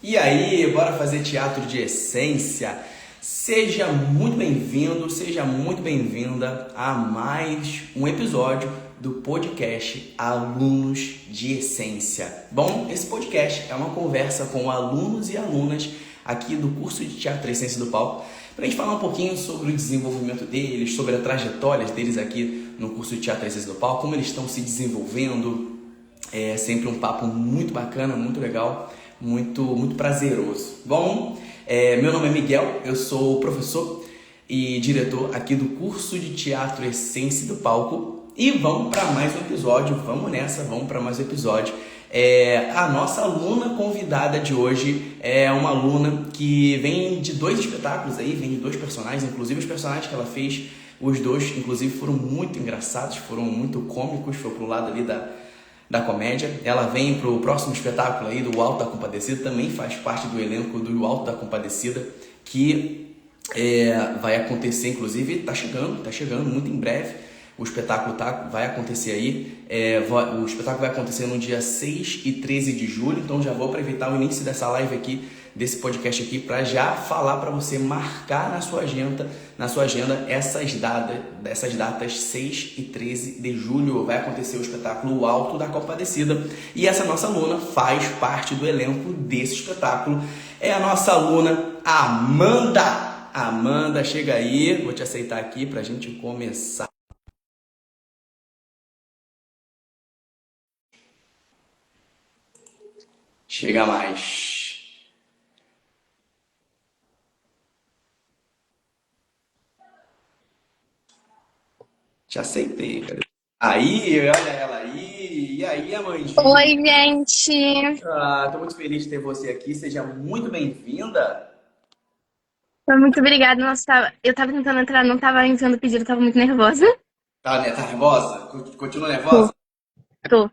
E aí, bora fazer teatro de essência? Seja muito bem-vindo, seja muito bem-vinda a mais um episódio do podcast Alunos de Essência. Bom, esse podcast é uma conversa com alunos e alunas aqui do curso de Teatro Essência do Palco, para a gente falar um pouquinho sobre o desenvolvimento deles, sobre a trajetória deles aqui no curso de Teatro Essência do Palco, como eles estão se desenvolvendo. É sempre um papo muito bacana, muito legal, muito prazeroso. Bom, meu nome é Miguel, eu sou professor e diretor aqui do curso de Teatro Essência do Palco. E vamos para mais um episódio, vamos nessa, vamos para mais um episódio. A nossa aluna convidada de hoje é uma aluna que vem de dois espetáculos aí, vem de dois personagens, inclusive os personagens que ela fez, os dois, inclusive, foram muito engraçados, foram muito cômicos, foi pro lado ali da comédia. Ela vem pro próximo espetáculo aí do Alto da Compadecida, também faz parte do elenco do Alto da Compadecida, que vai acontecer, inclusive, tá chegando muito em breve. O espetáculo vai acontecer aí, o espetáculo vai acontecer no dia 6 e 13 de julho, então já vou aproveitar o início dessa live aqui, desse podcast aqui, para já falar para você marcar na sua agenda essas datas 6 e 13 de julho. Vai acontecer o espetáculo Alto da Compadecida e essa nossa aluna faz parte do elenco desse espetáculo. É a nossa aluna Amanda. Amanda, chega aí, vou te aceitar aqui para a gente começar. Chega mais. Te aceitei, cara. Aí, olha ela aí. E aí, Amandinha? Oi, gente. Tô muito feliz de ter você aqui. Seja muito bem-vinda. Muito obrigada. Nossa, eu tava tentando entrar, não tava enviando o pedido, tava muito nervosa. Tá nervosa? Continua Tô, nervosa? tô.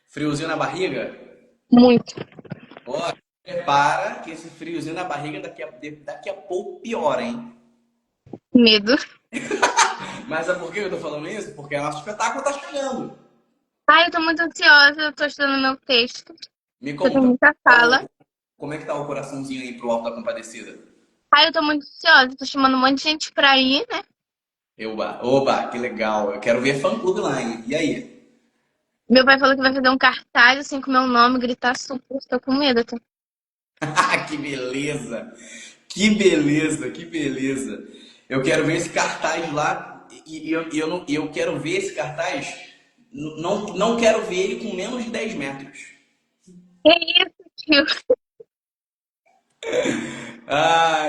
Friozinho na barriga? Muito. Ó, prepara que esse friozinho na barriga daqui a pouco piora, hein? Medo. Mas é por que eu tô falando isso? Porque o nosso espetáculo tá chegando. Ai, eu tô muito ansiosa, eu tô estudando meu texto. Me Eu tenho conta, muita fala. como é que tá o coraçãozinho aí pro Alto da Compadecida? Ai, eu tô muito ansiosa, tô chamando um monte de gente pra ir, né? Oba, que legal. Eu quero ver fã-clube lá, hein? E aí? Meu pai falou que vai fazer um cartaz, assim, com meu nome, gritar super. Tô com medo, tô. Que beleza! Que beleza, que beleza! Eu quero ver esse cartaz lá eu quero ver esse cartaz. Não quero ver ele com menos de 10 metros. Que isso, tio?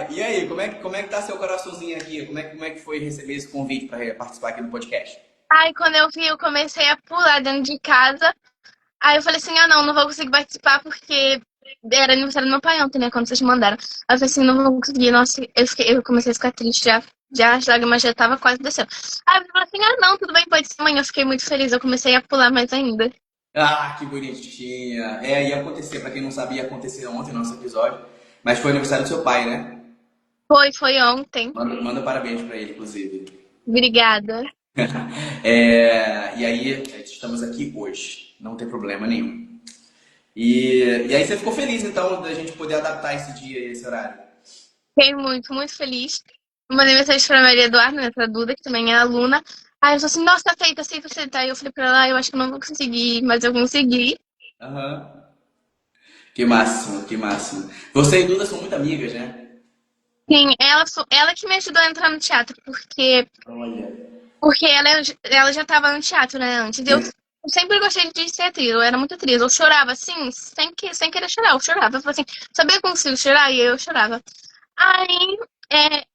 E aí, como é que tá seu coraçãozinho aqui? Como é que foi receber esse convite para participar aqui do podcast? Ai, quando eu vi, eu comecei a pular dentro de casa. Aí eu falei assim, ah não vou conseguir participar porque era aniversário do meu pai ontem, né, quando vocês mandaram. Aí eu falei assim, não vou conseguir, nossa, eu comecei a ficar triste já as lágrimas já tava quase descendo. Aí eu falei assim, ah não, tudo bem, pode ser amanhã. Eu fiquei muito feliz, eu comecei a pular mais ainda. Que bonitinha! Ia acontecer, para quem não sabia, ia acontecer ontem, nosso episódio. Mas foi aniversário do seu pai, né? Foi ontem. Manda parabéns para ele, inclusive. Obrigada. E aí, estamos aqui hoje, não tem problema nenhum. E aí você ficou feliz, então, da gente poder adaptar esse dia e esse horário? Fiquei muito feliz. Mandei mensagem pra Maria Eduarda, né, pra Duda, que também é aluna. Aí eu falei assim, nossa, aceita, aceita. Aí eu falei pra ela, eu acho que eu não vou conseguir, mas eu consegui. Aham. Que máximo, que máximo. Você e Duda são muito amigas, né? Sim, ela que me ajudou a entrar no teatro, Olha. porque ela já estava no teatro, né, antes. Eu sempre gostei de ser atriz, eu era muito atriz. Eu chorava, assim, sem querer chorar, eu chorava. Eu falei assim, sabia que eu consigo chorar? E eu chorava. Aí,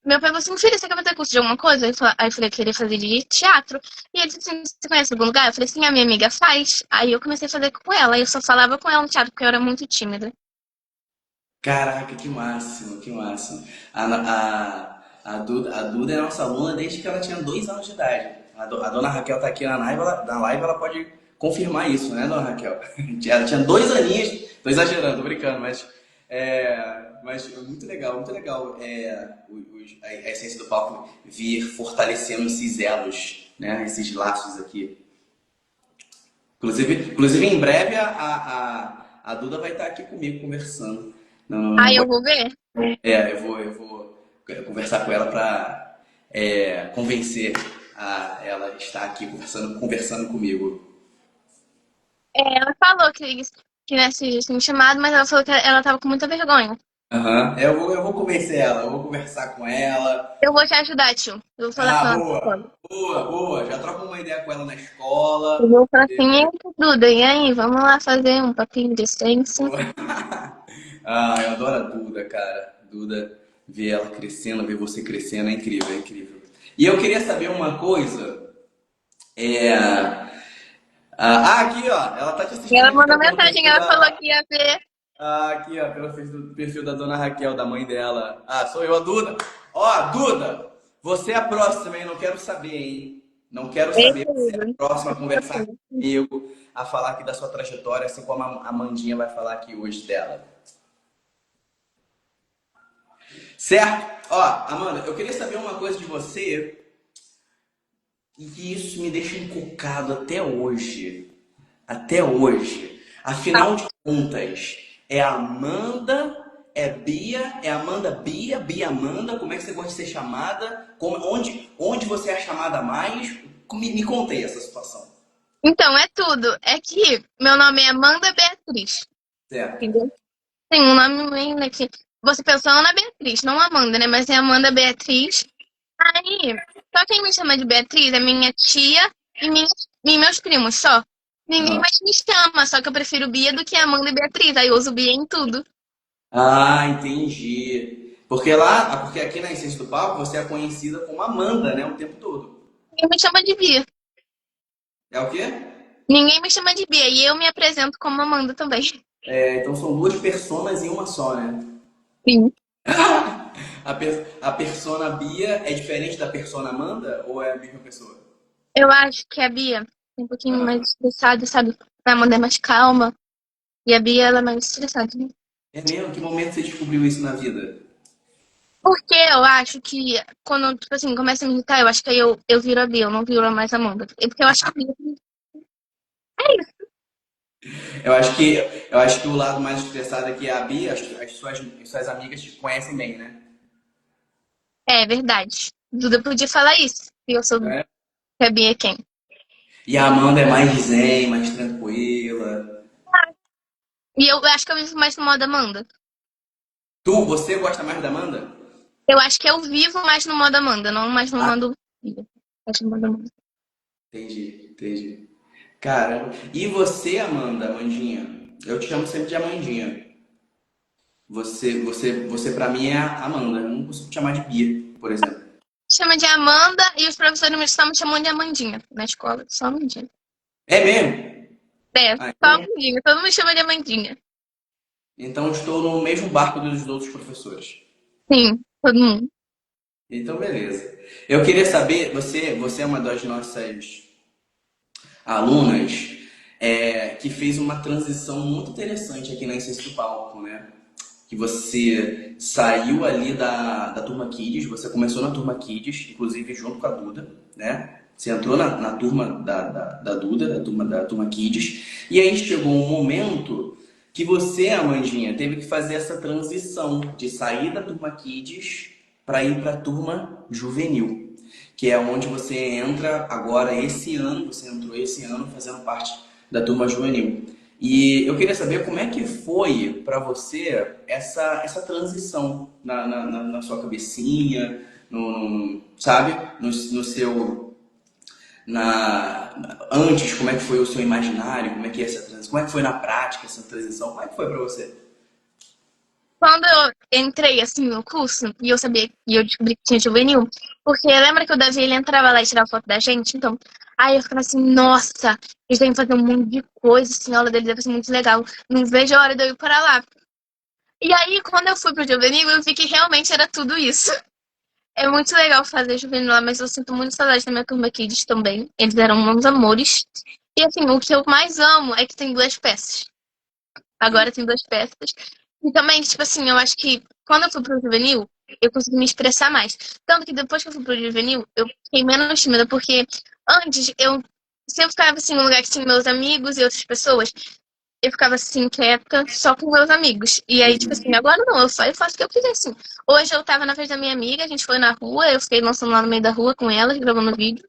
meu pai falou assim, filha, você quer fazer curso de alguma coisa? Aí eu falei, eu queria fazer de teatro. E ele disse assim, você conhece algum lugar? Eu falei assim, a minha amiga faz. Aí eu comecei a fazer com ela, eu só falava com ela no teatro, porque eu era muito tímida. Caraca, que máximo, que máximo. A Duda é nossa aluna desde que ela tinha 2 anos de idade. A dona Raquel tá aqui na live, ela pode confirmar isso, né, dona Raquel? Ela tinha 2 aninhos, tô exagerando, tô brincando, mas é muito legal, muito legal a essência do palco vir fortalecendo esses elos, né, esses laços aqui. Inclusive em breve a Duda vai estar aqui comigo conversando. Não Aí vou. eu vou ver. Eu vou conversar com ela pra convencer a ela a estar aqui conversando comigo. Ela falou que nesse tinha me chamado, mas ela falou que ela tava com muita vergonha. Aham. Eu vou convencer ela, eu vou conversar com ela. Eu vou te ajudar, tio. Eu vou falar com Ah, ela na escola. boa, boa, boa. Já troca uma ideia com ela na Eu escola. vou falar assim, eita, Duda, e aí, vamos lá fazer um papinho de ciência? Boa. Ah, eu adoro a Duda, cara. Duda, ver ela crescendo, ver você crescendo, é incrível, é incrível. E eu queria saber uma coisa. Aqui, ó. Ela tá te E assistindo ela aqui, mandou ó, pelo mensagem, perfil ela falou da. que ia ver. Aqui, ó, pelo perfil da dona Raquel, da mãe dela. Ah, sou eu, a Duda. Ó, Duda, você é a próxima, hein? Não quero saber, hein? Não quero saber. Eita, Você é a Duda. próxima a conversar comigo, a falar aqui da sua trajetória, assim como a Amandinha vai falar aqui hoje dela. Certo? Ó, Amanda, eu queria saber uma coisa de você e isso me deixa encucado até hoje. Até hoje. Afinal de contas, é Amanda, é Bia, é Amanda Bia, Bia Amanda, como é que você gosta de ser chamada? Onde você é chamada mais? Me conta aí essa situação. Então, é tudo. É que meu nome é Amanda Beatriz, Certo. entendeu? Tem um nome ainda que você pensou Ana Beatriz, não Amanda, né? Mas é Amanda Beatriz. Aí, só quem me chama de Beatriz é minha tia e, e meus primos, só. Ninguém Aham. mais me chama, só que eu prefiro Bia do que Amanda e Beatriz. Aí eu uso Bia em tudo. Ah, entendi. Porque aqui na Essência do Papo você é conhecida como Amanda, né, o tempo todo. Ninguém me chama de Bia. É o quê? Ninguém me chama de Bia. E eu me apresento como Amanda também. Então são duas personas em uma só, né? Sim. A persona Bia é diferente da persona Amanda ou é a mesma pessoa? Eu acho que a Bia é um pouquinho mais estressada, sabe? A Amanda é mais calma. E a Bia, ela é mais estressada, né? É mesmo? Que momento você descobriu isso na vida? Porque eu acho que quando, tipo assim, começa a me irritar, eu acho que aí eu viro a Bia, eu não viro mais a Amanda. É porque eu acho que a Bia é isso. Eu acho que o lado mais estressado aqui é a Bia, as suas amigas te conhecem bem, né? É verdade. Duda podia falar isso. E eu sou É. que a Bia é quem? E a Amanda é mais zen, mais tranquila. E eu acho que eu vivo mais no modo Amanda. Você gosta mais da Amanda? Eu acho que eu vivo mais no modo Amanda, não mais no Ah, modo Bia. Acho no modo Amanda. entendi, entendi. Caramba. E você, Amanda, Amandinha? Eu te chamo sempre de Amandinha. Você para mim é a Amanda. Eu não consigo te chamar de Bia, por exemplo. Chama de Amanda e os professores me chamam de Amandinha na escola. Só Amandinha. É mesmo? É, Ah, só então, Amandinha. Todo mundo chama de Amandinha. então estou no mesmo barco dos outros professores. Sim, todo mundo. Então, beleza. Eu queria saber, você é uma das nossas alunas que fez uma transição muito interessante aqui na Ciência do Palco, né? Que você saiu ali da turma Kids, você começou na turma Kids, inclusive junto com a Duda, né? Você entrou na turma da Duda, da turma Kids, e aí chegou um momento que você, Amandinha, teve que fazer essa transição de sair da turma Kids para ir para a turma Juvenil, que é onde você entra agora esse ano, você entrou esse ano fazendo parte da turma Juvenil. E eu queria saber como é que foi para você essa transição na sua cabecinha, sabe? No seu. Antes, como é que foi o seu imaginário? Como é que é essa transição? Como é que foi na prática essa transição? Como é que foi para você? Quando eu entrei assim no curso e eu sabia e eu descobri que tinha juvenil, porque lembra que o Davi ele entrava lá e tirava foto da gente? Então, aí eu ficava assim, nossa, eles devem fazer um monte de coisa, assim, a aula dele deve ser muito legal. Não vejo a hora de eu ir para lá. E aí, quando eu fui pro juvenil, eu vi que realmente era tudo isso. É muito legal fazer juvenil lá, mas eu sinto muito saudade da minha turma Kids também. Eles eram uns amores. E assim, o que eu mais amo é que tem duas peças. Agora tem duas peças. E também, tipo assim, eu acho que quando eu fui pro juvenil, eu consegui me expressar mais. Tanto que depois que eu fui pro juvenil, eu fiquei menos tímida, porque antes eu sempre ficava assim, num lugar que tinha meus amigos e outras pessoas. eu ficava assim, quieta, só com meus amigos. E aí, tipo assim, Uhum. agora não, eu faço o que eu quiser, assim. Hoje eu tava na frente da minha amiga, a gente foi na rua, eu fiquei dançando lá no meio da rua com ela, gravando vídeo.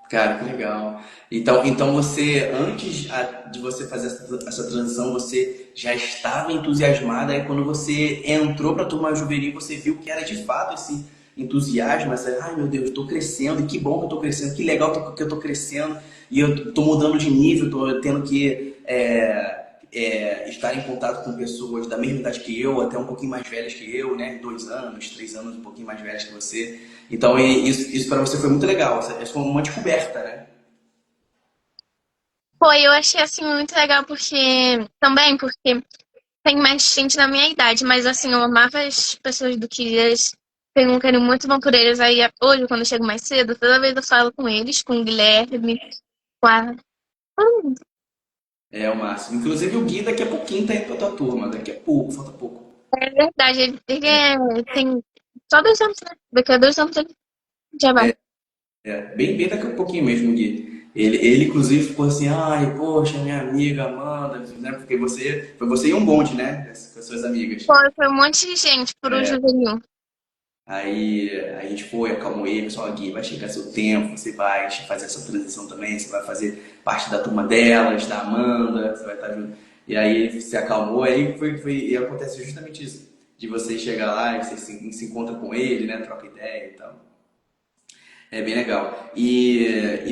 Cara, que legal. Então você, antes de você fazer essa transição, você já estava entusiasmada. Aí quando você entrou para a turma juvenil, você viu que era de fato esse entusiasmo, essa, ai meu Deus, estou crescendo, e que bom que eu estou crescendo, que legal que eu estou crescendo, e eu estou mudando de nível, estou tendo que estar em contato com pessoas da mesma idade que eu, até um pouquinho mais velhas que eu, né? 2 anos, 3 anos, um pouquinho mais velhas que você. Então, isso para você foi muito legal. Isso foi uma descoberta, né? Foi, eu achei assim muito legal porque tem mais gente na minha idade, mas assim, eu amava as pessoas do Quilhas, tenho um carinho muito bom por eles. Aí hoje, quando eu chego mais cedo, toda vez eu falo com eles, com o Guilherme, com a. É o máximo. Inclusive o Gui daqui a pouquinho tá indo pra tua turma. Daqui a pouco, falta pouco. É verdade, tem só 2 anos, né? Daqui a 2 anos ele já vai. Bem daqui a pouquinho mesmo, o Gui. Ele inclusive ficou assim, ai, poxa, minha amiga Amanda, né? Porque foi você e um bonde, né? Com as suas amigas. Foi um monte de gente pro juvenil. Aí a gente foi, acalmou ele, só Gui, vai chegar seu tempo, você vai fazer essa transição também, você vai fazer parte da turma delas, da Amanda, você vai estar junto. E aí se acalmou, e acontece justamente isso, de você chegar lá e você se encontra com ele, né? Troca ideia e tal. É bem legal.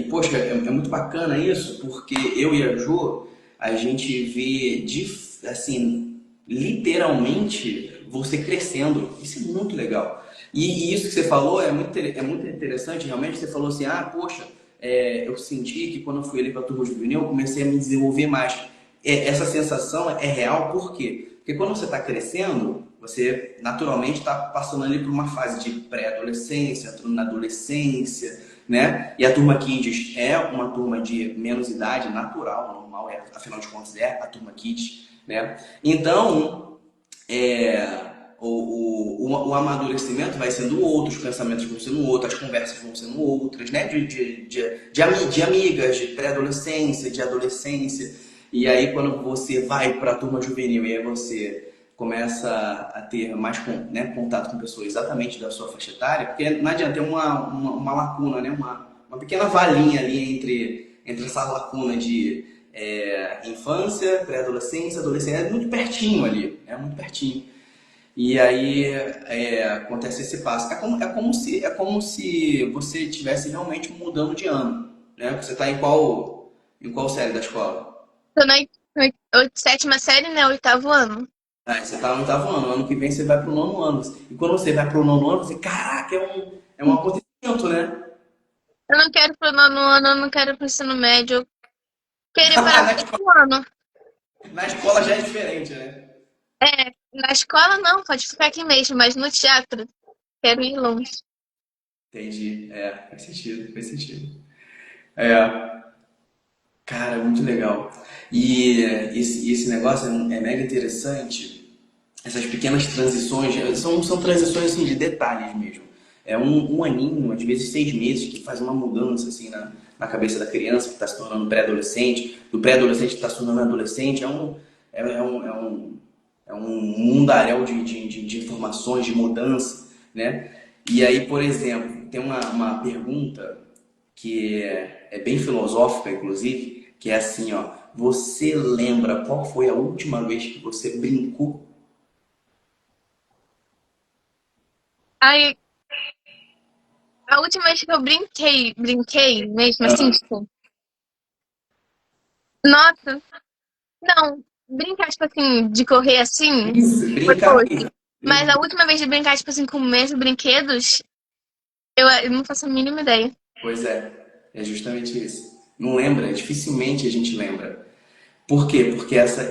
Poxa, é muito bacana isso, porque eu e a Jo, a gente vê, assim, literalmente, você crescendo. Isso é muito legal. E isso que você falou é muito interessante, realmente. Você falou assim, ah, poxa, eu senti que quando eu fui ali para a turma juvenil, eu comecei a me desenvolver mais. Essa sensação é real, por quê? Porque quando você está crescendo, você naturalmente está passando ali por uma fase de pré-adolescência, entrando na adolescência, né? E a turma Kids é uma turma de menos idade, natural, normal, afinal de contas é a turma Kids, né? Então, é, o amadurecimento vai sendo outro, os pensamentos vão sendo outros, as conversas vão sendo outras, né? De amigas, de pré-adolescência, de adolescência. E aí, quando você vai para a turma juvenil e aí você começa a ter mais né, contato com pessoas exatamente da sua faixa etária, porque não adianta ter uma lacuna, né? Uma pequena valinha ali entre essa lacuna de infância, pré-adolescência, adolescência, é muito pertinho ali, é muito pertinho. E aí acontece esse passo. É como se você estivesse realmente mudando de ano, né? Você está em qual série da escola? Tô na sétima série, né? Oitavo ano. Você está no oitavo ano, ano que vem você vai para o nono ano. E quando você vai para o nono ano, você, caraca, é um acontecimento, né? Eu não quero pro nono ano, eu não quero pro ensino médio. Eu queria parar no Na escola, sexto ano. na escola já é diferente, né? É, na escola não, pode ficar aqui mesmo, mas no teatro, quero ir longe. Entendi. Faz sentido, faz sentido. É, cara, muito legal. E esse negócio é mega interessante. Essas pequenas transições, são transições assim, de detalhes mesmo. É um aninho, às vezes 6 meses, que faz uma mudança assim, na cabeça da criança que está se tornando pré-adolescente, do pré-adolescente que está se tornando adolescente. É um mundaréu de informações, de mudança, né? E aí, por exemplo, tem uma pergunta que é bem filosófica, inclusive, que é assim, ó. Você lembra qual foi a última vez que você brincou? Aí, a última vez que eu brinquei mesmo, assim, tipo, nossa, não, brincar, tipo assim, de correr assim, Isso, foi brincar hoje. mesmo. Mas Brincar. a última vez de brincar, tipo assim, com os mesmos brinquedos, eu não faço a mínima ideia. Pois é justamente isso. Não lembra? Dificilmente a gente lembra. Por quê? Porque essas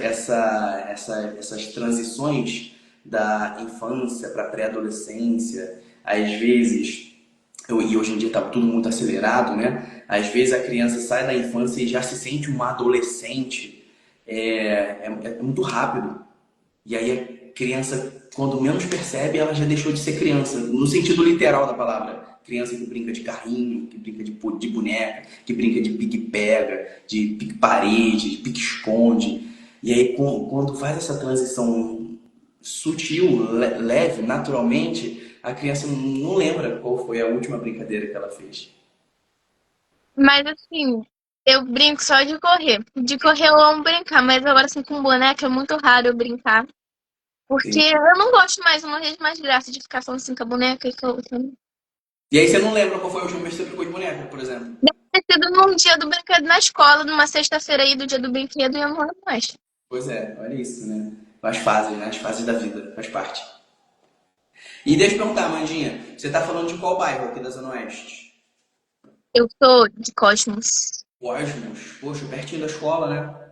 transições da infância para a pré-adolescência, às vezes, e hoje em dia está tudo muito acelerado, né? Às vezes a criança sai da infância e já se sente uma adolescente. É muito rápido. E aí a criança, quando menos percebe, ela já deixou de ser criança, no sentido literal da palavra. criança que brinca de carrinho, que brinca de boneca, que brinca de pique-pega, de pique-parede, de pique-esconde. E aí, quando faz essa transição sutil, leve, naturalmente, a criança não lembra qual foi a última brincadeira que ela fez. Mas assim, eu brinco só de correr. De correr eu amo brincar, mas agora assim com boneca é muito raro eu brincar. Porque Sim. eu não gosto mais, eu não vejo mais graça de ficar falando assim com a boneca e com a outra. E aí você não lembra qual foi a última vez que você brincou de boneca, por exemplo? Deve ter sido num dia do brinquedo na escola, numa sexta-feira aí do dia do brinquedo e eu não lembro mais. Pois é, olha isso, né? As fases, né? As fases da vida, faz parte. E deixa eu perguntar, Mandinha, você tá falando de qual bairro aqui da Zona Oeste? Eu sou de Cosmos. Cosmos, poxa, pertinho da escola, né?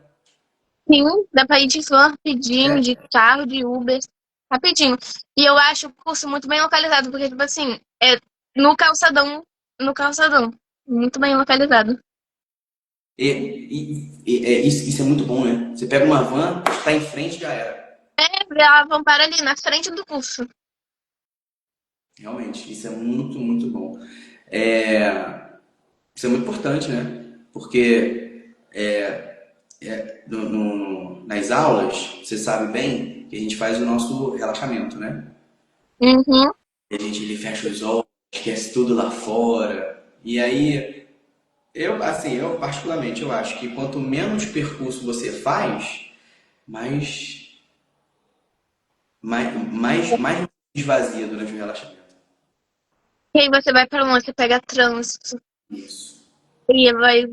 Sim, dá pra ir de van rapidinho, É. de carro, de Uber, rapidinho. E eu acho o curso muito bem localizado, porque, tipo assim, é no calçadão, no calçadão. Muito bem localizado. Isso é muito bom, né? Você pega uma van, tá em frente, já era. Elas vão para ali, na frente do curso. Realmente, isso é muito, muito bom. É, isso é muito importante, né? Porque nas aulas, você sabe bem que a gente faz o nosso relaxamento, né? Uhum. E a gente ele fecha os olhos, esquece tudo lá fora. E aí, eu particularmente, eu acho que quanto menos percurso você faz, mais, mais esvazia durante o relaxamento. E aí você vai para longe, você pega trânsito, Isso. e vai,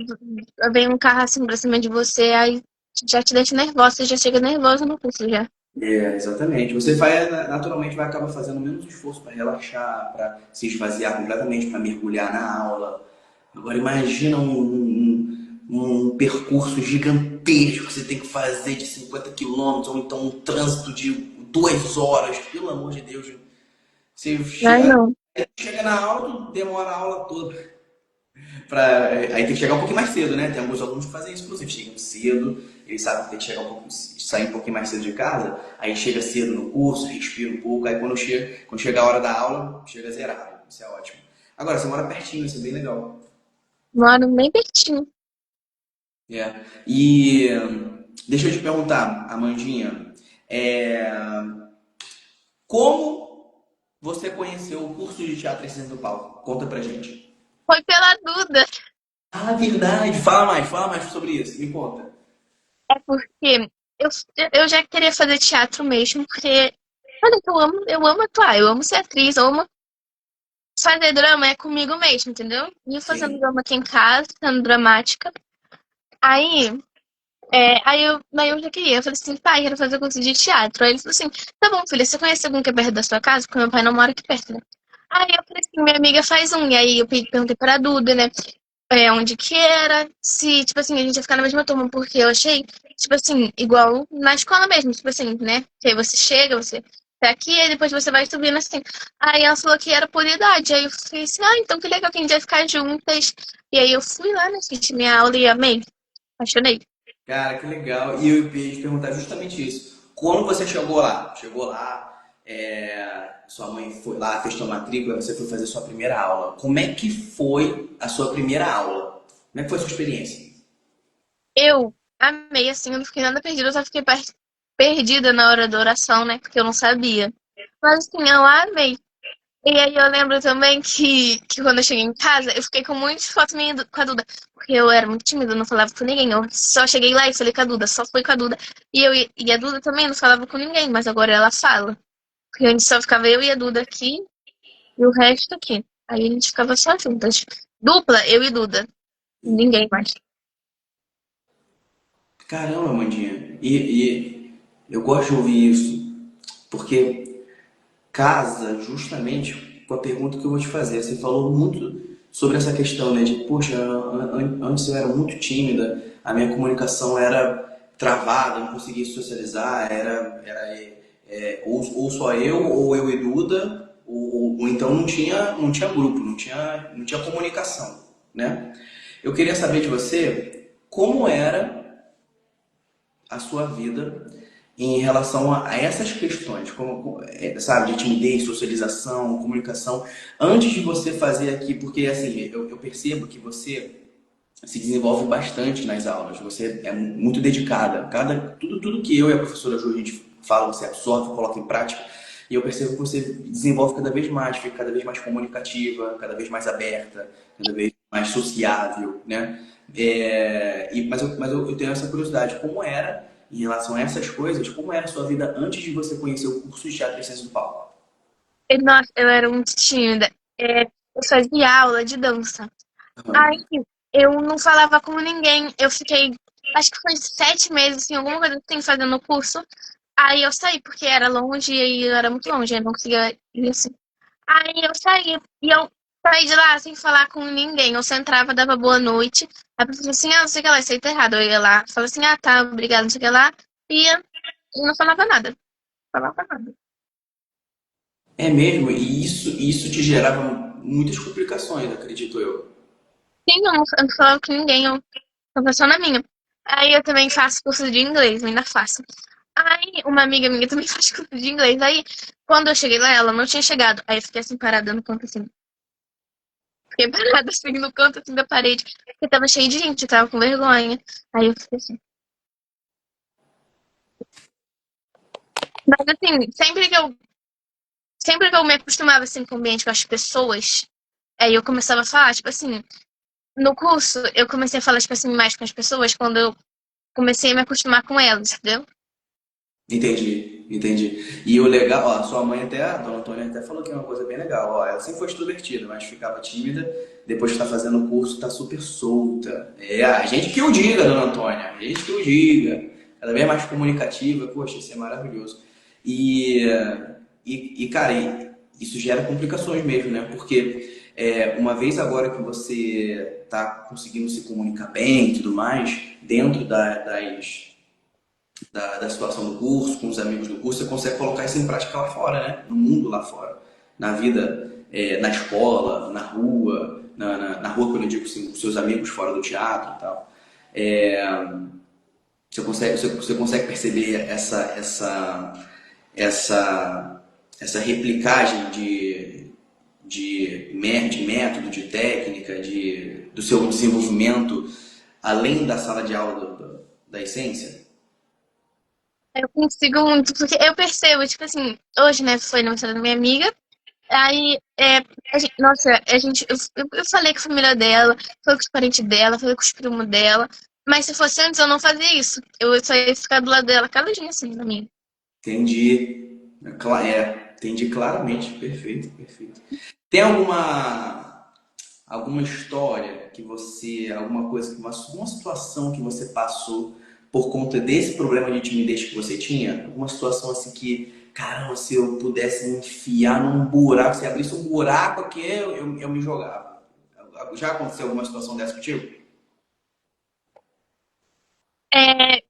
vem um carro assim pra cima de você, aí já te deixa nervosa, você já chega nervosa no curso já. Exatamente. Você vai, naturalmente vai acabar fazendo menos esforço para relaxar, para se esvaziar completamente, para mergulhar na aula. Agora imagina um percurso gigantesco que você tem que fazer de 50 quilômetros, ou então um trânsito de 2 horas. Pelo amor de Deus, você Ai, chega, não. chega na aula, demora a aula toda. Aí tem que chegar um pouquinho mais cedo, né? Tem alguns alunos que fazem isso, inclusive, chegam cedo, eles sabem que tem que chegar sair um pouquinho mais cedo de casa, aí chega cedo no curso, respira um pouco, aí quando chega a hora da aula, chega zerado. Isso é ótimo. Agora, você mora pertinho, isso é bem legal. Moro bem pertinho. É. E deixa eu te perguntar, Amandinha, é, como você conheceu o curso de teatro e ciência do palco? Conta pra gente. Foi pela Duda. Ah, verdade. Fala mais sobre isso. Me conta. É porque eu, eu já queria fazer teatro mesmo, porque olha que eu amo atuar, eu amo ser atriz, eu amo fazer drama é comigo mesmo, entendeu? E eu fazendo Sim. drama aqui em casa, sendo dramática. Aí, aí eu já queria. Eu falei assim, pai, quero fazer curso de teatro. Aí ele falou assim, tá bom, filha, você conhece algum que é perto da sua casa? Porque meu pai não mora aqui perto, né? Aí eu falei assim, minha amiga faz um. E aí eu perguntei pra Duda, né? Onde que era, se, tipo assim, a gente ia ficar na mesma turma, porque eu achei, tipo assim, igual na escola mesmo, tipo assim, né? Que aí você chega, você tá aqui, e depois você vai subindo assim. Aí ela falou que era por idade, aí eu falei assim, ah, então que legal que a gente vai ficar juntas. E aí eu fui lá, né, fiz minha aula e amei, apaixonei. Cara, que legal. E eu ia te perguntar justamente isso. Quando você chegou lá? Chegou lá, sua mãe foi lá, fez sua matrícula, você foi fazer sua primeira aula. Como é que foi a sua primeira aula? Como é que foi a sua experiência? Eu amei, assim, eu não fiquei nada perdida, eu só fiquei perdida na hora da oração, né, porque eu não sabia. Mas assim, eu amei. E aí eu lembro também que quando eu cheguei em casa, eu fiquei com muitas fotos minhas com a Duda. Porque eu era muito tímida, eu não falava com ninguém. Eu só cheguei lá e falei com a Duda, só fui com a Duda. E a Duda também não falava com ninguém, mas agora ela fala. Porque antes só ficava eu e a Duda aqui e o resto aqui. Aí a gente ficava só juntas. Dupla, eu e Duda. Ninguém mais. Caramba, Mandinha. E eu gosto de ouvir isso, porque casa justamente com a pergunta que eu vou te fazer. Você falou muito sobre essa questão, né? De, poxa, antes eu era muito tímida, a minha comunicação era travada, não conseguia socializar, ou só eu, ou eu e Duda, ou então não tinha grupo, não tinha comunicação, né? Eu queria saber de você como era a sua vida em relação a essas questões, sabe, de timidez, socialização, comunicação, antes de você fazer aqui, porque assim, eu percebo que você se desenvolve bastante nas aulas, você é muito dedicada. Tudo que eu e a professora Ju a gente fala, você absorve, coloca em prática, e eu percebo que você desenvolve cada vez mais, fica cada vez mais comunicativa, cada vez mais aberta, cada vez mais sociável, né? Mas eu tenho essa curiosidade, como era, em relação a essas coisas, como era a sua vida antes de você conhecer o curso de Teatro e Ciência do Palco? E, nossa, eu era muito tímida. Eu fazia aula de dança. Aí eu não falava com ninguém. Eu fiquei, acho que foi 7 meses, assim, alguma coisa assim, fazendo o curso. Aí eu saí, porque era longe e era muito longe, eu não conseguia ir assim. Aí eu saí, e eu saí de lá sem falar com ninguém. Eu só entrava, dava boa noite. Aí a pessoa falou assim, ah, não sei o que lá, isso é errado. Eu ia lá, falava assim, ah, tá, obrigada, não sei o que lá. Ia, e não falava nada. Não falava nada. É mesmo, e isso te gerava muitas complicações, acredito eu. Sim, eu não falava com ninguém, eu tava só na minha. Aí eu também faço curso de inglês, eu ainda faço. Aí uma amiga minha também faz curso de inglês. Aí quando eu cheguei lá, ela não tinha chegado. Aí eu fiquei assim parada no canto assim. Fiquei parada assim no canto assim da parede. Porque tava cheio de gente, eu tava com vergonha. Aí eu fiquei assim. Mas assim, sempre que eu me acostumava assim com o ambiente, com as pessoas, aí eu começava a falar, tipo assim, no curso eu comecei a falar, tipo assim, mais com as pessoas quando eu comecei a me acostumar com elas, entendeu? Entendi, entendi. E o legal, ó, sua mãe até, a dona Antônia até falou que é uma coisa bem legal, ó, ela sempre foi extrovertida, mas ficava tímida, depois que tá fazendo o curso, tá super solta. É, a gente que o diga, dona Antônia, a gente que o diga. Cada vez mais comunicativa, poxa, isso é maravilhoso. E, cara, isso gera complicações mesmo, né? Porque uma vez agora que você tá conseguindo se comunicar bem e tudo mais, dentro da situação do curso, com os amigos do curso, você consegue colocar isso em prática lá fora, né? No mundo lá fora. Na vida, na escola, na rua, na rua, quando eu digo assim, com seus amigos fora do teatro e tal. É, você consegue perceber essa, essa replicagem de método, de técnica, do seu desenvolvimento, além da sala de aula da essência? Eu consigo muito, porque eu percebo, tipo assim, hoje, né, foi aniversário da minha amiga. Aí, nossa, eu falei com a família dela, falei com os parentes dela, falei com os primos dela. Mas se fosse antes, eu não fazia isso. Eu só ia ficar do lado dela, caladinha assim, na minha. Entendi. Entendi claramente. Perfeito, perfeito. Tem alguma história que você, alguma coisa, uma situação que você passou por conta desse problema de timidez que você tinha? Alguma situação assim que, caramba, se eu pudesse me enfiar num buraco, se abrisse um buraco aqui, eu me jogava. Já aconteceu alguma situação dessa contigo? É,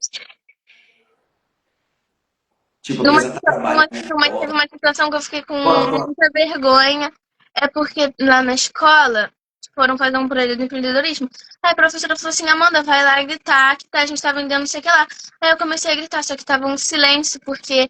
Tipo, apresentar trabalho na teve escola. uma situação que eu fiquei com Fala, fala. muita vergonha. É porque lá na escola foram fazer um projeto de empreendedorismo. Aí a professora falou assim, Amanda, vai lá gritar, que a gente tá vendendo não sei o que lá. Aí eu comecei a gritar, só que tava um silêncio, porque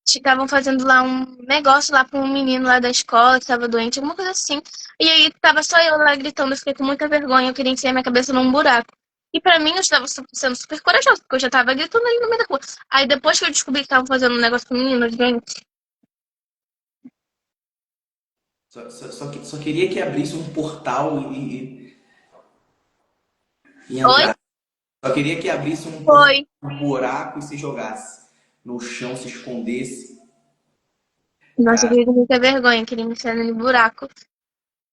estavam fazendo lá um negócio lá pra um menino lá da escola que tava doente, alguma coisa assim. E aí tava só eu lá gritando, eu fiquei com muita vergonha, eu queria enfiar minha cabeça num buraco. E pra mim eu estava sendo super corajosa, porque eu já tava gritando ali no meio da rua. Aí depois que eu descobri que estavam fazendo um negócio com o menino, gente, Só queria que abrisse um portal e oi? entrasse. Só queria que abrisse Foi. um buraco e se jogasse no chão, se escondesse. Nossa, eu Cara, fiquei com muita vergonha, queria me enfiar no buraco.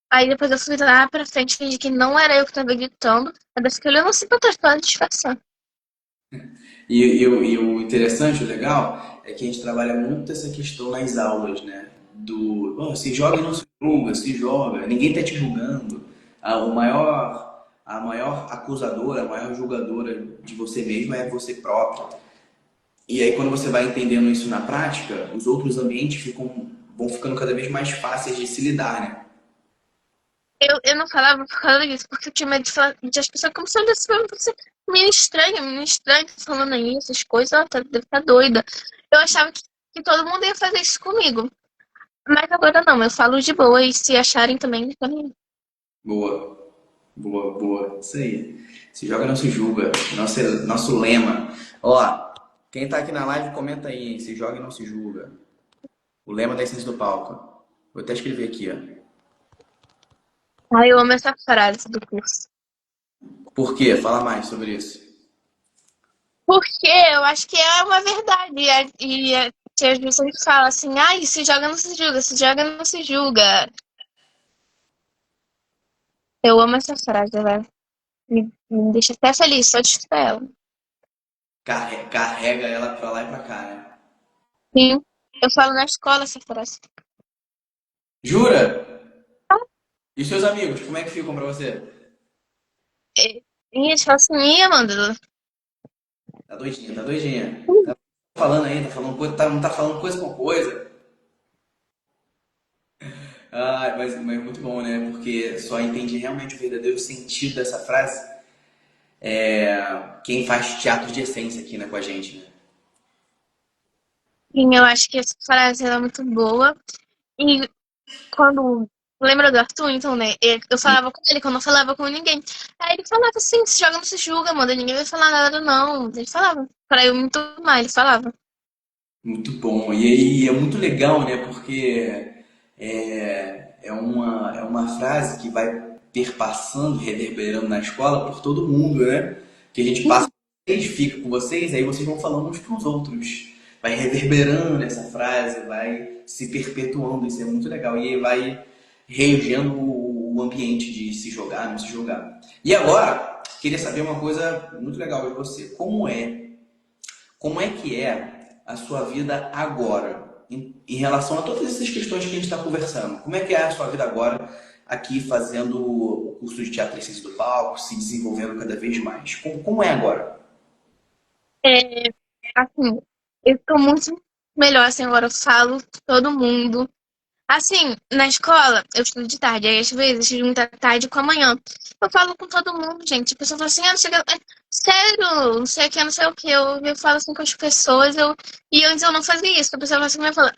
Aí depois eu fui lá pra frente, fingi que não era eu que tava gritando. Aí eu fiquei olhando assim pra trás pra disfarçar. e o interessante, o legal, é que a gente trabalha muito essa questão nas aulas, né? Se joga e não se julga, se joga, ninguém tá te julgando. A maior acusadora, a maior julgadora de você mesmo é você próprio. E aí, quando você vai entendendo isso na prática, os outros ambientes vão ficando cada vez mais fáceis de se lidar, né? Eu não falava por causa disso, porque eu tinha medo de, falar, de as pessoas começarem a dizer pra mim, você menina estranha, falando aí essas coisas, ela deve estar doida. Eu achava que todo mundo ia fazer isso comigo. Mas agora não, eu falo de boa e se acharem também, também. Boa, boa, boa. Isso aí. Se joga, não se julga. Nosso lema. Ó, quem tá aqui na live, comenta aí, hein? Se joga e não se julga. O lema da Essência do Palco. Vou até escrever aqui, ó. Ai, eu amo essa frase do curso. Por quê? Fala mais sobre isso. Porque eu acho que é uma verdade. Que as pessoas falam assim, ai, se joga, não se julga, se joga, não se julga. Eu amo essa frase, ela me deixa até feliz só de escutar ela. Carrega ela pra lá e pra cá, né? Sim, eu falo na escola essa frase. Jura? E seus amigos, como é que ficam pra você? E eles falam assim, ih, Amanda, Tá doidinha, tá doidinha. Tá falando aí, tá falando coisa, não tá falando coisa com coisa. Ah, mas muito bom, né? Porque só entende realmente o verdadeiro sentido dessa frase quem faz teatro de essência aqui, né, com a gente, né? sim, eu acho que essa frase ela é muito boa. E quando. Lembra do Arthur, então, né? Eu falava com ele, quando eu não falava com ninguém. Aí ele falava assim, se joga, não se julga, Amanda, ninguém vai falar nada, não. Ele falava. Pra eu me tomar, ele falava. Muito bom. E aí é muito legal, né? Porque é uma frase que vai perpassando, reverberando na escola por todo mundo, né? Que a gente passa com vocês, fica com vocês, aí vocês vão falando uns com os outros. Vai reverberando essa frase, vai se perpetuando, isso é muito legal. E aí vai regendo o ambiente de se jogar, não se jogar. E agora, queria saber uma coisa muito legal de você. Como é que é a sua vida agora, em relação a todas essas questões que a gente está conversando? Como é que é a sua vida agora, aqui fazendo o curso de teatro e ciência do palco, se desenvolvendo cada vez mais? Como é agora? É, assim, eu tô muito melhor, assim, agora eu falo com todo mundo. Assim, na escola, eu estudo de tarde, aí às vezes junta a tarde com a manhã. Eu falo com todo mundo, gente. A pessoa fala assim, ah, não sei o que, sério, não sei o que, não sei o que. Eu falo assim com as pessoas, e antes eu não fazia isso. A pessoa fala assim, eu falo,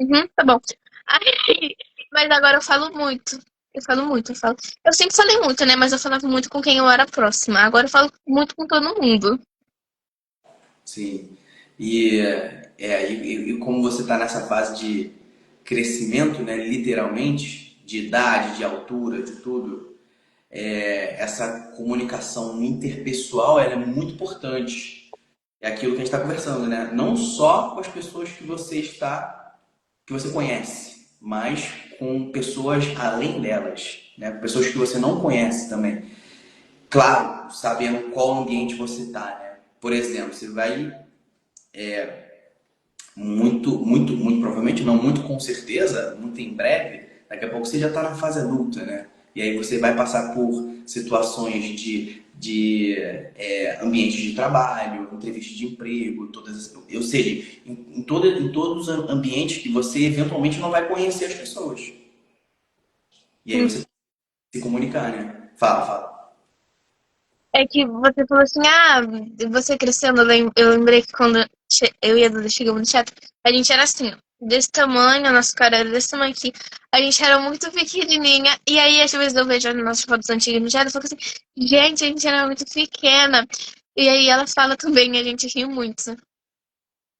uhum, tá bom. Aí, mas agora eu falo muito. Eu falo muito, eu falo. Eu sempre falei muito, né? Mas eu falava muito com quem eu era próxima. Agora eu falo muito com todo mundo. Sim. E como você está nessa fase de crescimento, né, literalmente, de idade, de altura, de tudo, essa comunicação interpessoal ela é muito importante. É aquilo que a gente está conversando, né? Não só com as pessoas que você conhece, mas com pessoas além delas, né? Pessoas que você não conhece também. Claro, sabendo qual ambiente você está, né? Por exemplo, você vai muito provavelmente, não muito com certeza, muito em breve, daqui a pouco você já está na fase adulta, né? E aí você vai passar por situações de ambiente de trabalho, entrevista de emprego, ou seja, em todos os ambientes que você eventualmente não vai conhecer as pessoas. E aí você se comunicar, né? Fala. É que você falou assim, ah, você crescendo, eu lembrei que quando eu e a Duda chegamos no teatro, a gente era assim, ó, desse tamanho, a nossa cara era desse tamanho aqui, a gente era muito pequenininha, e aí às vezes eu vejo as nossas fotos antigas no teatro e falo assim, gente, a gente era muito pequena. E aí ela fala também, a gente ri muito.